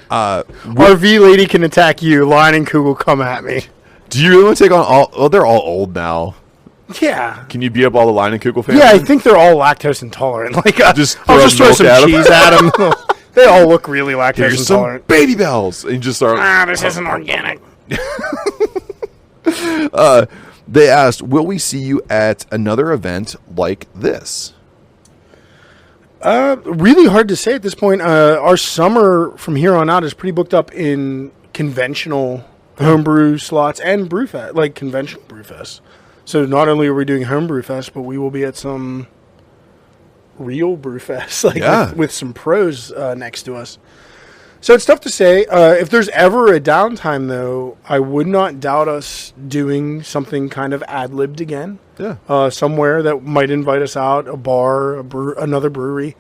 Speaker 2: RV lady can attack you. Lion and Kugel come at me.
Speaker 1: Do you really want to take on all? Well, they're all old now.
Speaker 2: Yeah.
Speaker 1: Can you beat up all the Lion and Kugel fans?
Speaker 2: Yeah, I think they're all lactose intolerant. Like, I'll just throw
Speaker 1: milk
Speaker 2: some
Speaker 1: at 'em.
Speaker 2: cheese at them. They all look really lactose
Speaker 1: Here's some
Speaker 2: intolerant.
Speaker 1: baby bells, and you just start.
Speaker 2: This isn't organic.
Speaker 1: They asked, "Will we see you at another event like this?"
Speaker 2: Really hard to say at this point. Our summer from here on out is pretty booked up in conventional homebrew slots and brewfest, like conventional brewfest. So not only are we doing homebrew fest, but we will be at some real brewfest, like with some pros next to us. So it's tough to say. If there's ever a downtime, though, I would not doubt us doing something kind of ad-libbed again.
Speaker 1: Yeah.
Speaker 2: Somewhere that might invite us out, a bar, another brewery.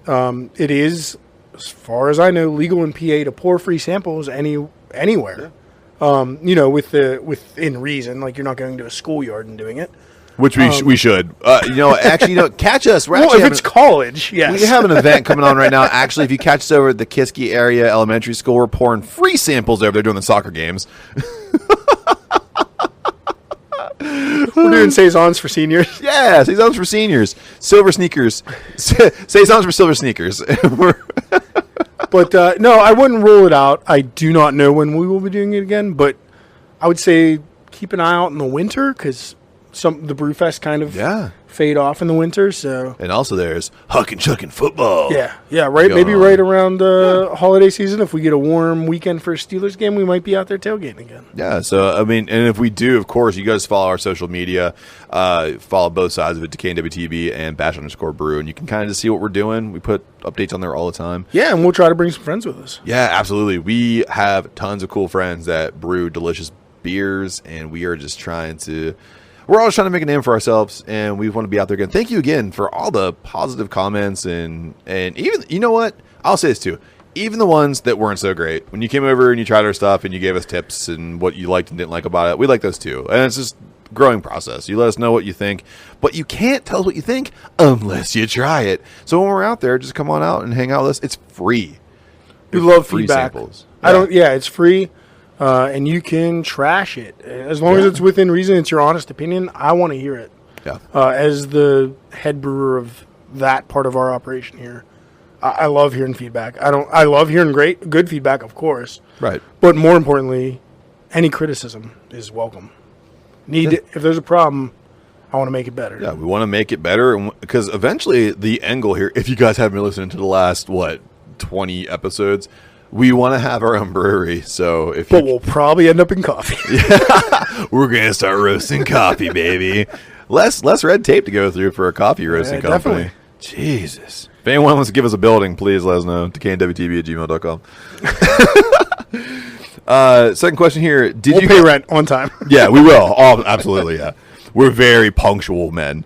Speaker 2: It is, as far as I know, legal in PA to pour free samples anywhere.
Speaker 1: Yeah.
Speaker 2: Within reason, like you're not going to a schoolyard and doing it.
Speaker 1: Which we should. Catch us.
Speaker 2: Well, if it's college, yes.
Speaker 1: We have an event coming on right now. Actually, if you catch us over at the Kiski area elementary school, we're pouring free samples over there doing the soccer games.
Speaker 2: We're doing saisons for seniors.
Speaker 1: Yeah, saisons for seniors. Silver sneakers. Saisons for silver sneakers.
Speaker 2: But no, I wouldn't rule it out. I do not know when we will be doing it again, but I would say keep an eye out in the winter because the Brewfest kind of fade off in the winter. So
Speaker 1: and also there's hucking chucking football.
Speaker 2: Yeah, right. Maybe right around holiday season, if we get a warm weekend for a Steelers game, we might be out there tailgating again.
Speaker 1: Yeah. So I mean, and if we do, of course, you guys follow our social media, follow both sides of it, Decay and WTB and _brew, and you can kind of just see what we're doing. We put updates on there all the time.
Speaker 2: Yeah, and we'll try to bring some friends with us.
Speaker 1: Yeah, absolutely. We have tons of cool friends that brew delicious beers, and we are just we're always trying to make a name for ourselves, and we want to be out there again. Thank you again for all the positive comments, and even, you know what? I'll say this too. Even the ones that weren't so great. When you came over and you tried our stuff and you gave us tips and what you liked and didn't like about it, we like those too. And it's just a growing process. You let us know what you think, but you can't tell us what you think unless you try it. So when we're out there, just come on out and hang out with us. It's free.
Speaker 2: We love free feedback.
Speaker 1: Samples.
Speaker 2: It's free. And you can trash it. As long as it's within reason, it's your honest opinion, I want to hear it.
Speaker 1: Yeah.
Speaker 2: As the head brewer of that part of our operation here, I love hearing feedback. I love hearing good feedback, of course.
Speaker 1: Right.
Speaker 2: But more importantly, any criticism is welcome. If there's a problem, I want to make it better.
Speaker 1: Yeah, we want to make it better, because eventually the end goal here, if you guys haven't been listening to the last, 20 episodes, we want to have our own brewery, but
Speaker 2: we'll probably end up in coffee.
Speaker 1: We're gonna start roasting coffee, baby. Less red tape to go through for a coffee roasting company.
Speaker 2: Definitely.
Speaker 1: Jesus. If anyone wants to give us a building, please let us know. decayandwtb@gmail.com. Second question here:
Speaker 2: We'll pay rent on time.
Speaker 1: Yeah, we will. Oh, absolutely. Yeah, we're very punctual men.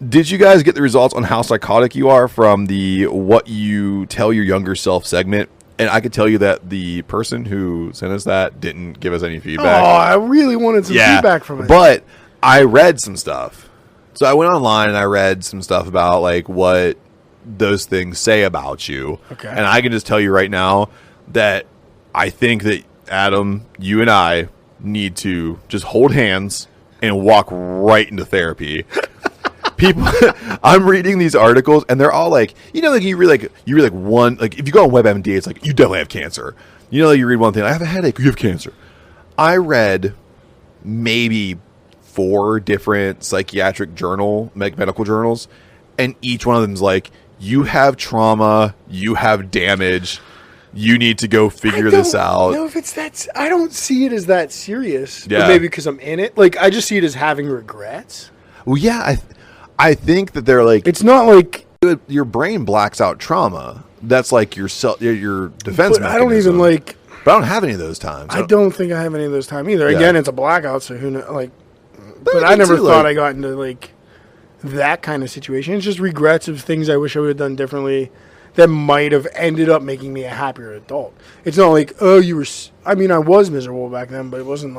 Speaker 1: Did you guys get the results on how psychotic you are from the "What You Tell Your Younger Self" segment? And I could tell you that the person who sent us that didn't give us any feedback.
Speaker 2: Oh, I really wanted some feedback from it.
Speaker 1: But I read some stuff. So I went online and I read some stuff about what those things say about you.
Speaker 2: Okay.
Speaker 1: And I can just tell you right now that I think that, Adam, you and I need to just hold hands and walk right into therapy. People, I'm reading these articles and they're all you read one, if you go on WebMD, it's you definitely have cancer. You read one thing, I have a headache, you have cancer. I read maybe 4 different psychiatric medical journals, and each one of them is you have trauma, you have damage, you need to go figure this out.
Speaker 2: No, if it's that, I don't see it as that serious.
Speaker 1: Yeah.
Speaker 2: But maybe because I'm in it. I just see it as having regrets.
Speaker 1: Well, yeah, I think that they're
Speaker 2: it's not
Speaker 1: your brain blacks out trauma. That's your defense mechanism.
Speaker 2: I don't even
Speaker 1: But I don't have any of those times.
Speaker 2: I don't think I have any of those times either.
Speaker 1: Yeah.
Speaker 2: Again, it's a blackout, so who knows? But I never thought I got into that kind of situation. It's just regrets of things I wish I would have done differently that might have ended up making me a happier adult. It's not you were. I mean, I was miserable back then, but it wasn't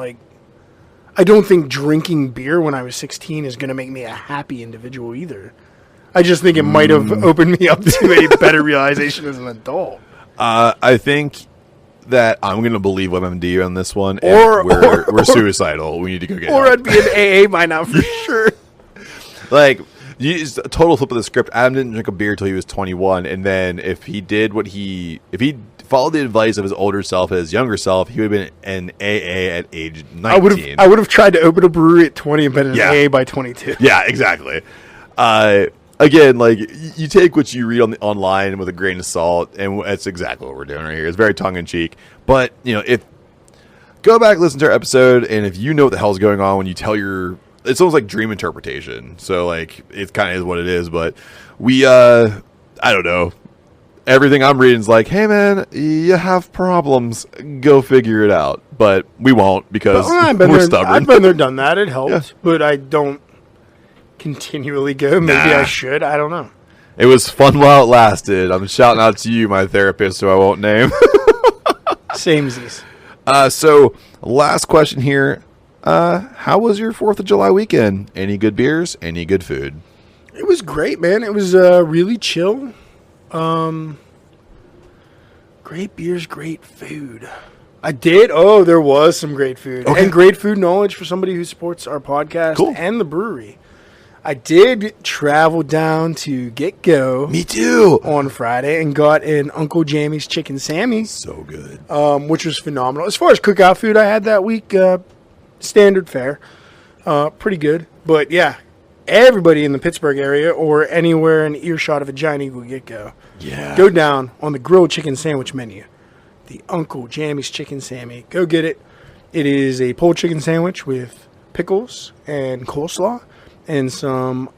Speaker 2: I don't think drinking beer when I was 16 is going to make me a happy individual either. I just think it might have opened me up to a better realization as an adult.
Speaker 1: I think that I'm going to believe WebMD on this one. And
Speaker 2: Or-
Speaker 1: we're suicidal. We need to go get
Speaker 2: Or
Speaker 1: help.
Speaker 2: I'd be an AA by now for sure.
Speaker 1: Like, just a total flip of the script. Adam didn't drink a beer till he was 21, and then if he followed the advice of his older self, his younger self, he would have been an AA at age 19.
Speaker 2: I would have tried to open a brewery at 20 and been an
Speaker 1: Yeah.
Speaker 2: AA by 22.
Speaker 1: Yeah, exactly. Again, like, you take what you read online with a grain of salt, and that's exactly what we're doing right here. It's very tongue-in-cheek. But, if go back, listen to our episode, and if you know what the hell's going on when you tell it's almost like dream interpretation. So, like, it kind of is what it is. But we, I don't know. Everything I'm reading is like, hey, man, you have problems. Go figure it out. But we won't because we're stubborn.
Speaker 2: I've been there, done that. It helped.
Speaker 1: Yeah.
Speaker 2: But I don't continually go. Maybe
Speaker 1: Nah.
Speaker 2: I should. I don't know.
Speaker 1: It was fun while it lasted. I'm shouting out to you, my therapist, who I won't name.
Speaker 2: Samesies.
Speaker 1: So, last question here. How was your 4th of July weekend? Any good beers? Any good food?
Speaker 2: It was great, man. It was really chill. Great beers, great food. There was some great food.
Speaker 1: Okay.
Speaker 2: And great food knowledge for somebody who supports our podcast
Speaker 1: Cool.
Speaker 2: and the brewery. I did travel down to Get Go
Speaker 1: Me too.
Speaker 2: on Friday and got an Uncle Jamie's Chicken Sammy's,
Speaker 1: So good.
Speaker 2: which was phenomenal. As far as cookout food I had that week, standard fare. Pretty good. But yeah, everybody in the Pittsburgh area or anywhere in earshot of a Giant Eagle Get Go,
Speaker 1: Yeah.
Speaker 2: go down on the grilled chicken sandwich menu. The Uncle Jamie's Chicken Sammy. Go get it. It is a pulled chicken sandwich with pickles and coleslaw and some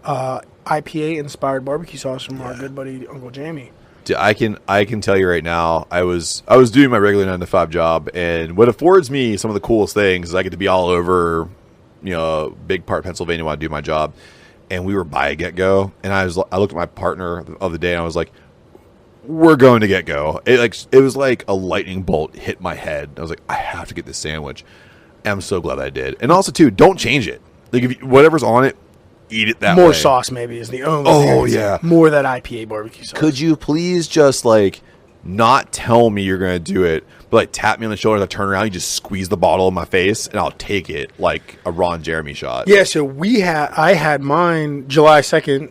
Speaker 2: IPA-inspired barbecue sauce from our good buddy Uncle Jamie.
Speaker 1: Dude, I can tell you right now, I was doing my regular 9 to 5 job, and what affords me some of the coolest things is I get to be all over, a big part of Pennsylvania while I do my job. And we were by a Get Go, and I looked at my partner of the day, and I was like, "We're going to Get Go." It was like a lightning bolt hit my head. I was like, "I have to get this sandwich." And I'm so glad I did. And also, too, don't change it. Like whatever's on it, eat it that way.
Speaker 2: More sauce maybe is the only thing.
Speaker 1: Oh,
Speaker 2: I'd say.
Speaker 1: yeah.
Speaker 2: More of that IPA barbecue sauce.
Speaker 1: Could you please just not tell me you're going to do it, but tap me on the shoulder as I turn around, you just squeeze the bottle in my face, and I'll take it like a Ron Jeremy shot.
Speaker 2: Yeah, so I had mine July 2nd.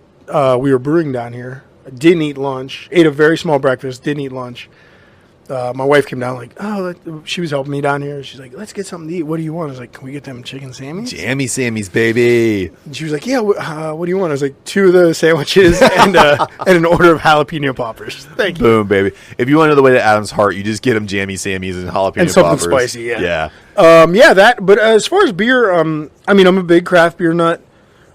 Speaker 2: We were brewing down here. I didn't eat lunch. Ate a very small breakfast. Didn't eat lunch. My wife came down she was helping me down here. She's like, let's get something to eat. What do you want? I was like, can we get them chicken Sammys?
Speaker 1: Jammy Sammy's, baby.
Speaker 2: And she was like, yeah, what do you want? I was like, 2 of those sandwiches and an order of jalapeno poppers. Thank you.
Speaker 1: Boom, baby. If you want to know the way to Adam's heart, you just get him Jammy Sammy's and jalapeno
Speaker 2: And something
Speaker 1: poppers.
Speaker 2: spicy, yeah.
Speaker 1: Yeah.
Speaker 2: But as far as beer, I'm a big craft beer nut.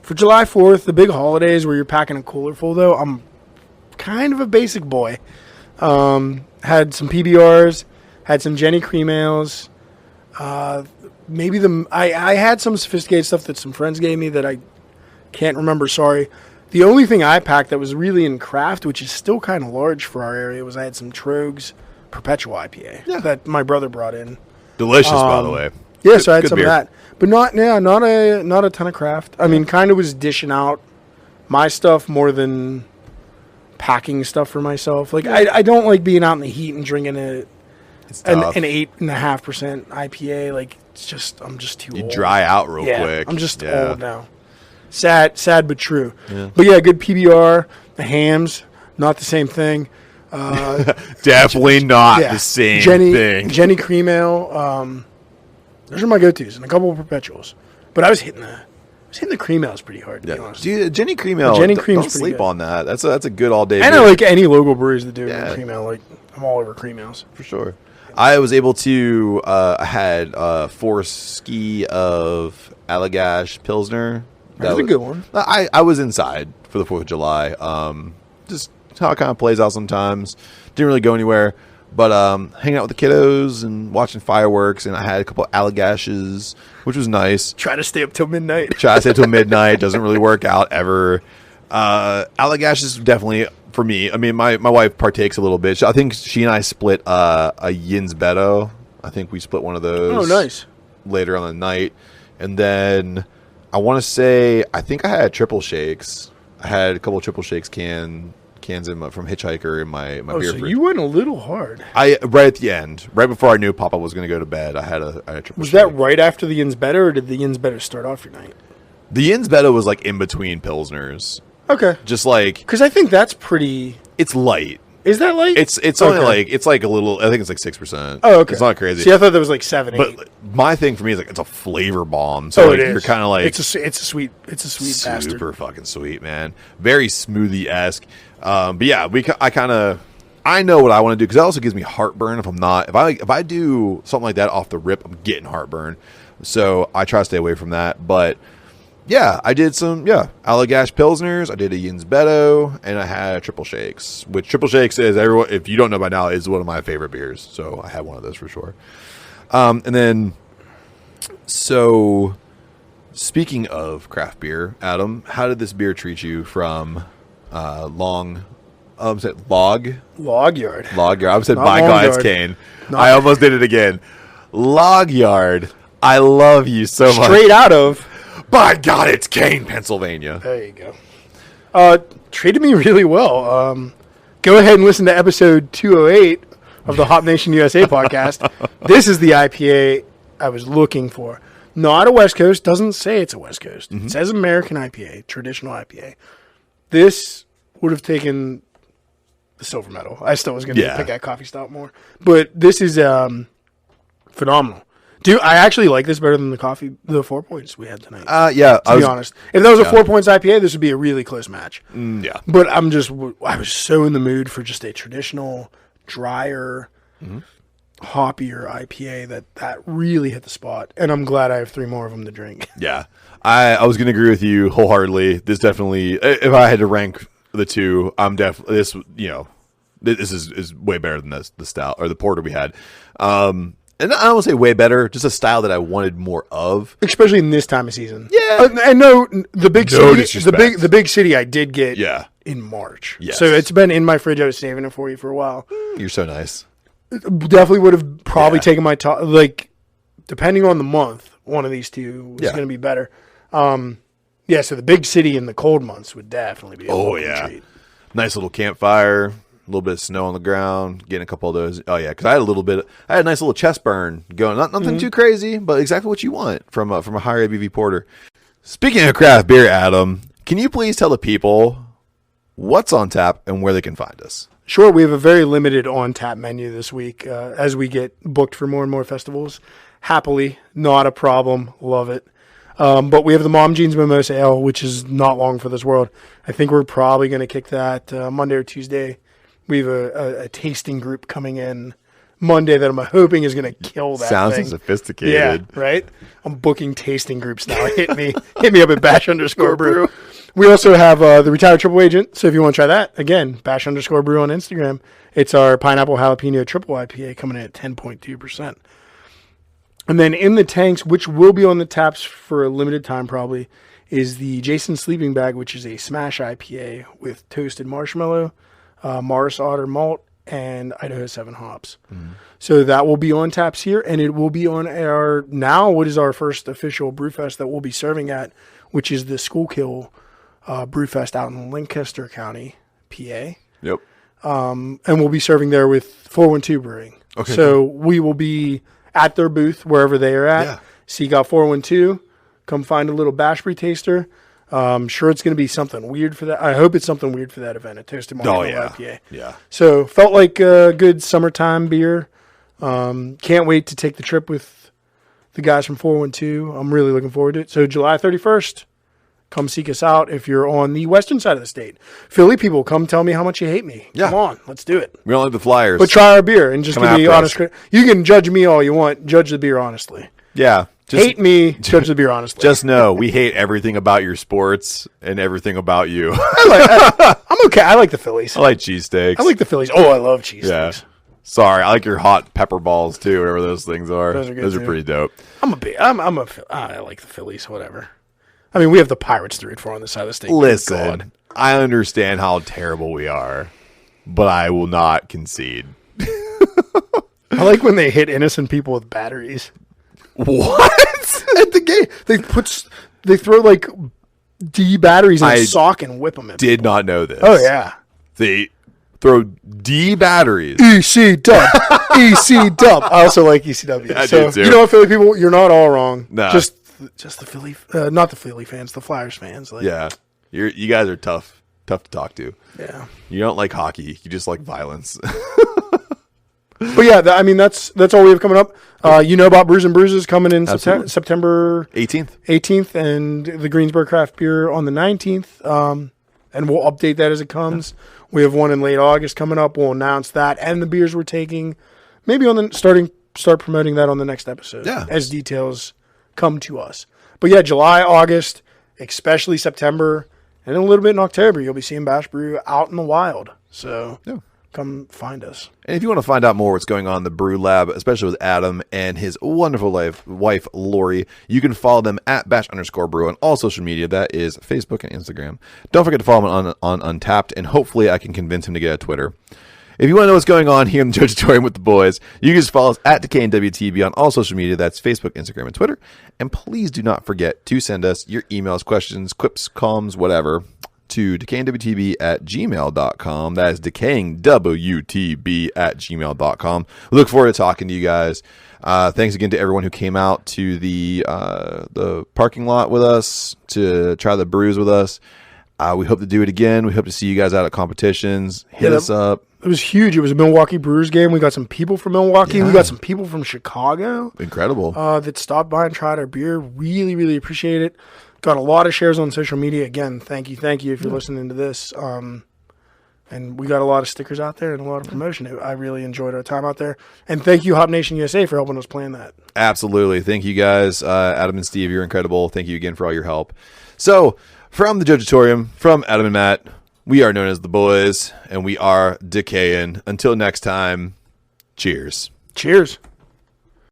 Speaker 2: For July 4th, the big holidays where you're packing a cooler full, though, I'm kind of a basic boy. Had some PBRs, had some Jenny Cream Ales. I had some sophisticated stuff that some friends gave me that I can't remember, sorry. The only thing I packed that was really in craft, which is still kind of large for our area, was I had some Trogs Perpetual IPA that my brother brought in.
Speaker 1: Delicious, by the way.
Speaker 2: Yeah, so I had
Speaker 1: Good
Speaker 2: some
Speaker 1: beer.
Speaker 2: of that. But not a ton of craft. I mean, kind of was dishing out my stuff more than packing stuff for myself. Like, I don't like being out in the heat and drinking an
Speaker 1: It's tough.
Speaker 2: 8.5% IPA. Like, I'm just too
Speaker 1: You
Speaker 2: old.
Speaker 1: dry out real
Speaker 2: Yeah,
Speaker 1: quick.
Speaker 2: I'm just
Speaker 1: Yeah.
Speaker 2: old now. Sad but true.
Speaker 1: Yeah.
Speaker 2: But yeah, good PBR. The hams, not the same thing.
Speaker 1: Definitely not
Speaker 2: Yeah.
Speaker 1: the same thing.
Speaker 2: Jenny Cream Ale. Those are my go-tos and a couple of perpetuals. But I was hitting the cream ales pretty hard, to be
Speaker 1: Yeah.
Speaker 2: honest.
Speaker 1: Dude, Jenny Cream Ale.
Speaker 2: Jenny
Speaker 1: Don't
Speaker 2: Cream's pretty
Speaker 1: sleep
Speaker 2: good.
Speaker 1: on that. That's a good all day.
Speaker 2: And I like any local breweries that do
Speaker 1: Yeah.
Speaker 2: cream ale. Like, I'm all over cream ales.
Speaker 1: for sure. I was able to. I had 4 ski of Allagash Pilsner.
Speaker 2: That's a good one.
Speaker 1: I was inside for the 4th of July. Just how it kind of plays out sometimes. Didn't really go anywhere, but hanging out with the kiddos and watching fireworks. And I had a couple of Allagashes, which was nice.
Speaker 2: Try to stay up till midnight.
Speaker 1: Try to stay till midnight. Doesn't really work out ever. Allagash is definitely for me. I mean, my wife partakes a little bit. I think she and I split a Yins Beto. I think we split one of those.
Speaker 2: Oh, nice.
Speaker 1: Later on the night, and then I want to say I think I had triple shakes. I had a couple of triple shakes cans from Hitchhiker in my beer
Speaker 2: so
Speaker 1: fridge.
Speaker 2: you went a little hard.
Speaker 1: I right at the end, right before I knew Papa was going to go to bed, I had a triple.
Speaker 2: Was
Speaker 1: shake.
Speaker 2: that right after the Yins Better, or did the Yins Better start off your night?
Speaker 1: The Yins Beta was like in between Pilsners.
Speaker 2: Okay.
Speaker 1: Just like
Speaker 2: Because I think that's pretty...
Speaker 1: it's light.
Speaker 2: Is that light?
Speaker 1: It's only
Speaker 2: Okay.
Speaker 1: like it's like a little. I think it's like 6%.
Speaker 2: Oh, okay.
Speaker 1: It's not crazy.
Speaker 2: See, I thought that was like 7, 8.
Speaker 1: But my thing for me is like it's a flavor bomb. So like,
Speaker 2: it is.
Speaker 1: you're kind of like
Speaker 2: it's a sweet bastard.
Speaker 1: super fucking sweet, man. Very smoothie-esque. But yeah, I know what I want to do because that also gives me heartburn if I do something like that off the rip, I'm getting heartburn. So I try to stay away from that. But yeah, I did some Allagash Pilsners. I did a Yins Beto, and I had Triple Shakes. Which Triple Shakes is everyone, if you don't know by now, is one of my favorite beers. So I had one of those for sure. And then, so speaking of craft beer, Adam, how did this beer treat you from Log
Speaker 2: Log Yard.
Speaker 1: I said
Speaker 2: Not
Speaker 1: by
Speaker 2: Long
Speaker 1: GAWD IT'S
Speaker 2: Yard.
Speaker 1: Kane. I almost did it again. Log Yard. I love you so much.
Speaker 2: Straight out of...
Speaker 1: By GAWD IT'S Kane, Pennsylvania.
Speaker 2: There you go. Treated me really well. Go ahead and listen to episode 208 of the Hop Nation USA podcast. This is the IPA I was looking for. Not a West Coast. Doesn't say it's a West Coast. It says American IPA, traditional IPA. This would have taken the silver medal. I still was going to pick that coffee stout more. But this is phenomenal. Dude, I actually like this better than the 4 points we had tonight. To be honest. If that was a 4 points IPA, this would be a really close match.
Speaker 1: Yeah.
Speaker 2: But I was so in the mood for just a traditional, drier, hoppier IPA that really hit the spot. And I'm glad I have 3 more of them to drink.
Speaker 1: Yeah. I was going to agree with you wholeheartedly. This definitely, if I had to rank the two, I'm definitely, this is way better than the stout or the porter we had. And I don't want to say way better, just a style that I wanted more of,
Speaker 2: especially in this time of season.
Speaker 1: Yeah,
Speaker 2: and no, the big city,
Speaker 1: disrespect.
Speaker 2: the big city, I did get. In March.
Speaker 1: Yes.
Speaker 2: So it's been in my fridge. I was saving it for you for a while.
Speaker 1: You're so nice.
Speaker 2: Definitely would have probably taken my top. Like, depending on the month, one of these two was going to be better. So the big city in the cold months would definitely be a treat.
Speaker 1: Nice little campfire. A little bit of snow on the ground, getting a couple of those. Oh yeah, because I had a nice little chest burn going. Nothing too crazy, but exactly what you want from a higher ABV porter. Speaking of craft beer, Adam, can you please tell the people what's on tap and where they can find us?
Speaker 2: Sure, we have a very limited on tap menu this week as we get booked for more and more festivals. Happily, not a problem. Love it. But we have the Mom Jeans Mimosa Ale, which is not long for this world. I think we're probably going to kick that Monday or Tuesday. We have a tasting group coming in Monday that I'm hoping is going to kill that
Speaker 1: Sounds
Speaker 2: thing.
Speaker 1: sophisticated.
Speaker 2: Yeah, right? I'm booking tasting groups now. Hit me up at bash_brew. We also have the Retired Triple Agent. So if you want to try that, again, bash_brew on Instagram. It's our Pineapple Jalapeno Triple IPA coming in at 10.2%. And then in the tanks, which will be on the taps for a limited time probably, is the Jason Sleeping Bag, which is a smash IPA with toasted marshmallow, Morris Otter malt, and Idaho 7 hops. So that will be on taps here, and it will be on what is our first official brewfest that we'll be serving at, which is the Schuylkill Brewfest out in Lancaster County, PA.
Speaker 1: Yep.
Speaker 2: And we'll be serving there with 412 Brewing.
Speaker 1: Okay.
Speaker 2: So we will be at their booth wherever they are at.
Speaker 1: Yeah.
Speaker 2: Seek out 412. Come find a little bash brew taster. Sure, it's going to be something weird for that. I hope it's something weird for that event. A toasted marshmallow IPA.
Speaker 1: Yeah.
Speaker 2: So felt like a good summertime beer. Can't wait to take the trip with the guys from 412. I'm really looking forward to it. So July 31st, come seek us out if you're on the western side of the state. Philly people, come tell me how much you hate me.
Speaker 1: Yeah.
Speaker 2: Come on, let's do it.
Speaker 1: We don't like the Flyers.
Speaker 2: But try our beer and just
Speaker 1: Come
Speaker 2: give me
Speaker 1: after
Speaker 2: honest. You can judge me all you want. Judge the beer honestly.
Speaker 1: Yeah.
Speaker 2: Hate me, judge the beer honestly.
Speaker 1: Just know we hate everything about your sports and everything about you.
Speaker 2: I'm okay. I like the Phillies.
Speaker 1: I like cheesesteaks.
Speaker 2: I like the Phillies. Oh, I love cheesesteaks.
Speaker 1: Yeah. Sorry, I like your hot pepper balls too, whatever those things are.
Speaker 2: Those are good,
Speaker 1: Those are
Speaker 2: too.
Speaker 1: pretty dope.
Speaker 2: I like the Phillies, whatever. I mean, we have the Pirates to root for on this side of the state. Good God.
Speaker 1: Listen, I understand how terrible we are, but I will not concede.
Speaker 2: I like when they hit innocent people with batteries.
Speaker 1: What?
Speaker 2: At the game, they throw like D batteries in a sock and whip them.
Speaker 1: Did not know this.
Speaker 2: Oh yeah,
Speaker 1: They throw D batteries.
Speaker 2: EC dub. EC dub. I also like ECW.
Speaker 1: I
Speaker 2: So,
Speaker 1: do too.
Speaker 2: you know what, Philly people? You're not all wrong.
Speaker 1: Nah.
Speaker 2: Just the Philly, not the Philly fans, the Flyers fans. Like,
Speaker 1: Yeah. You guys are tough to talk to.
Speaker 2: Yeah.
Speaker 1: You don't like hockey. You just like violence.
Speaker 2: But yeah, that's all we have coming up. You know about Brews and Bruises coming in
Speaker 1: Absolutely.
Speaker 2: September
Speaker 1: 18th.
Speaker 2: and the Greensburg Craft Beer on the 19th. And we'll update that as it comes. We have one in late August coming up. We'll announce that and the beers we're taking. Maybe on the start promoting that on the next episode.
Speaker 1: Yeah.
Speaker 2: As details come to us. But yeah, July, August, especially September, and a little bit in October, you'll be seeing Bash Brew out in the wild. So
Speaker 1: Yeah.
Speaker 2: come find us.
Speaker 1: And if you want to find out more what's going on in the Brew Lab, especially with Adam and his wonderful wife, Lori, you can follow them at bash_brew on all social media. That is Facebook and Instagram. Don't forget to follow him on Untapped, and hopefully I can convince him to get a Twitter. If you want to know what's going on here in the Jojitorium with the boys, you can just follow us at Decay and WTB on all social media. That's Facebook, Instagram, and Twitter. And please do not forget to send us your emails, questions, quips, comms, whatever, to decayingwtb@gmail.com. That is decayingwtb@gmail.com. We look forward to talking to you guys. Thanks again to everyone who came out to the parking lot with us to try the brews with us. We hope to do it again. We hope to see you guys out at competitions. Hit us up.
Speaker 2: It was huge. It was a Milwaukee Brewers game. We got some people from Milwaukee.
Speaker 1: Yeah.
Speaker 2: We got some people from Chicago
Speaker 1: Incredible.
Speaker 2: that stopped by and tried our beer. Really, really appreciate it. Got a lot of shares on social media. Again, thank you if you're listening to this. And we got a lot of stickers out there and a lot of promotion. I really enjoyed our time out there. And thank you, Hop Nation USA, for helping us plan that.
Speaker 1: Absolutely. Thank you guys. Adam and Steve, you're incredible. Thank you again for all your help. So, from the Jojitorium, from Adam and Matt, we are known as the boys, and we are decaying. Until next time, cheers.
Speaker 2: Cheers.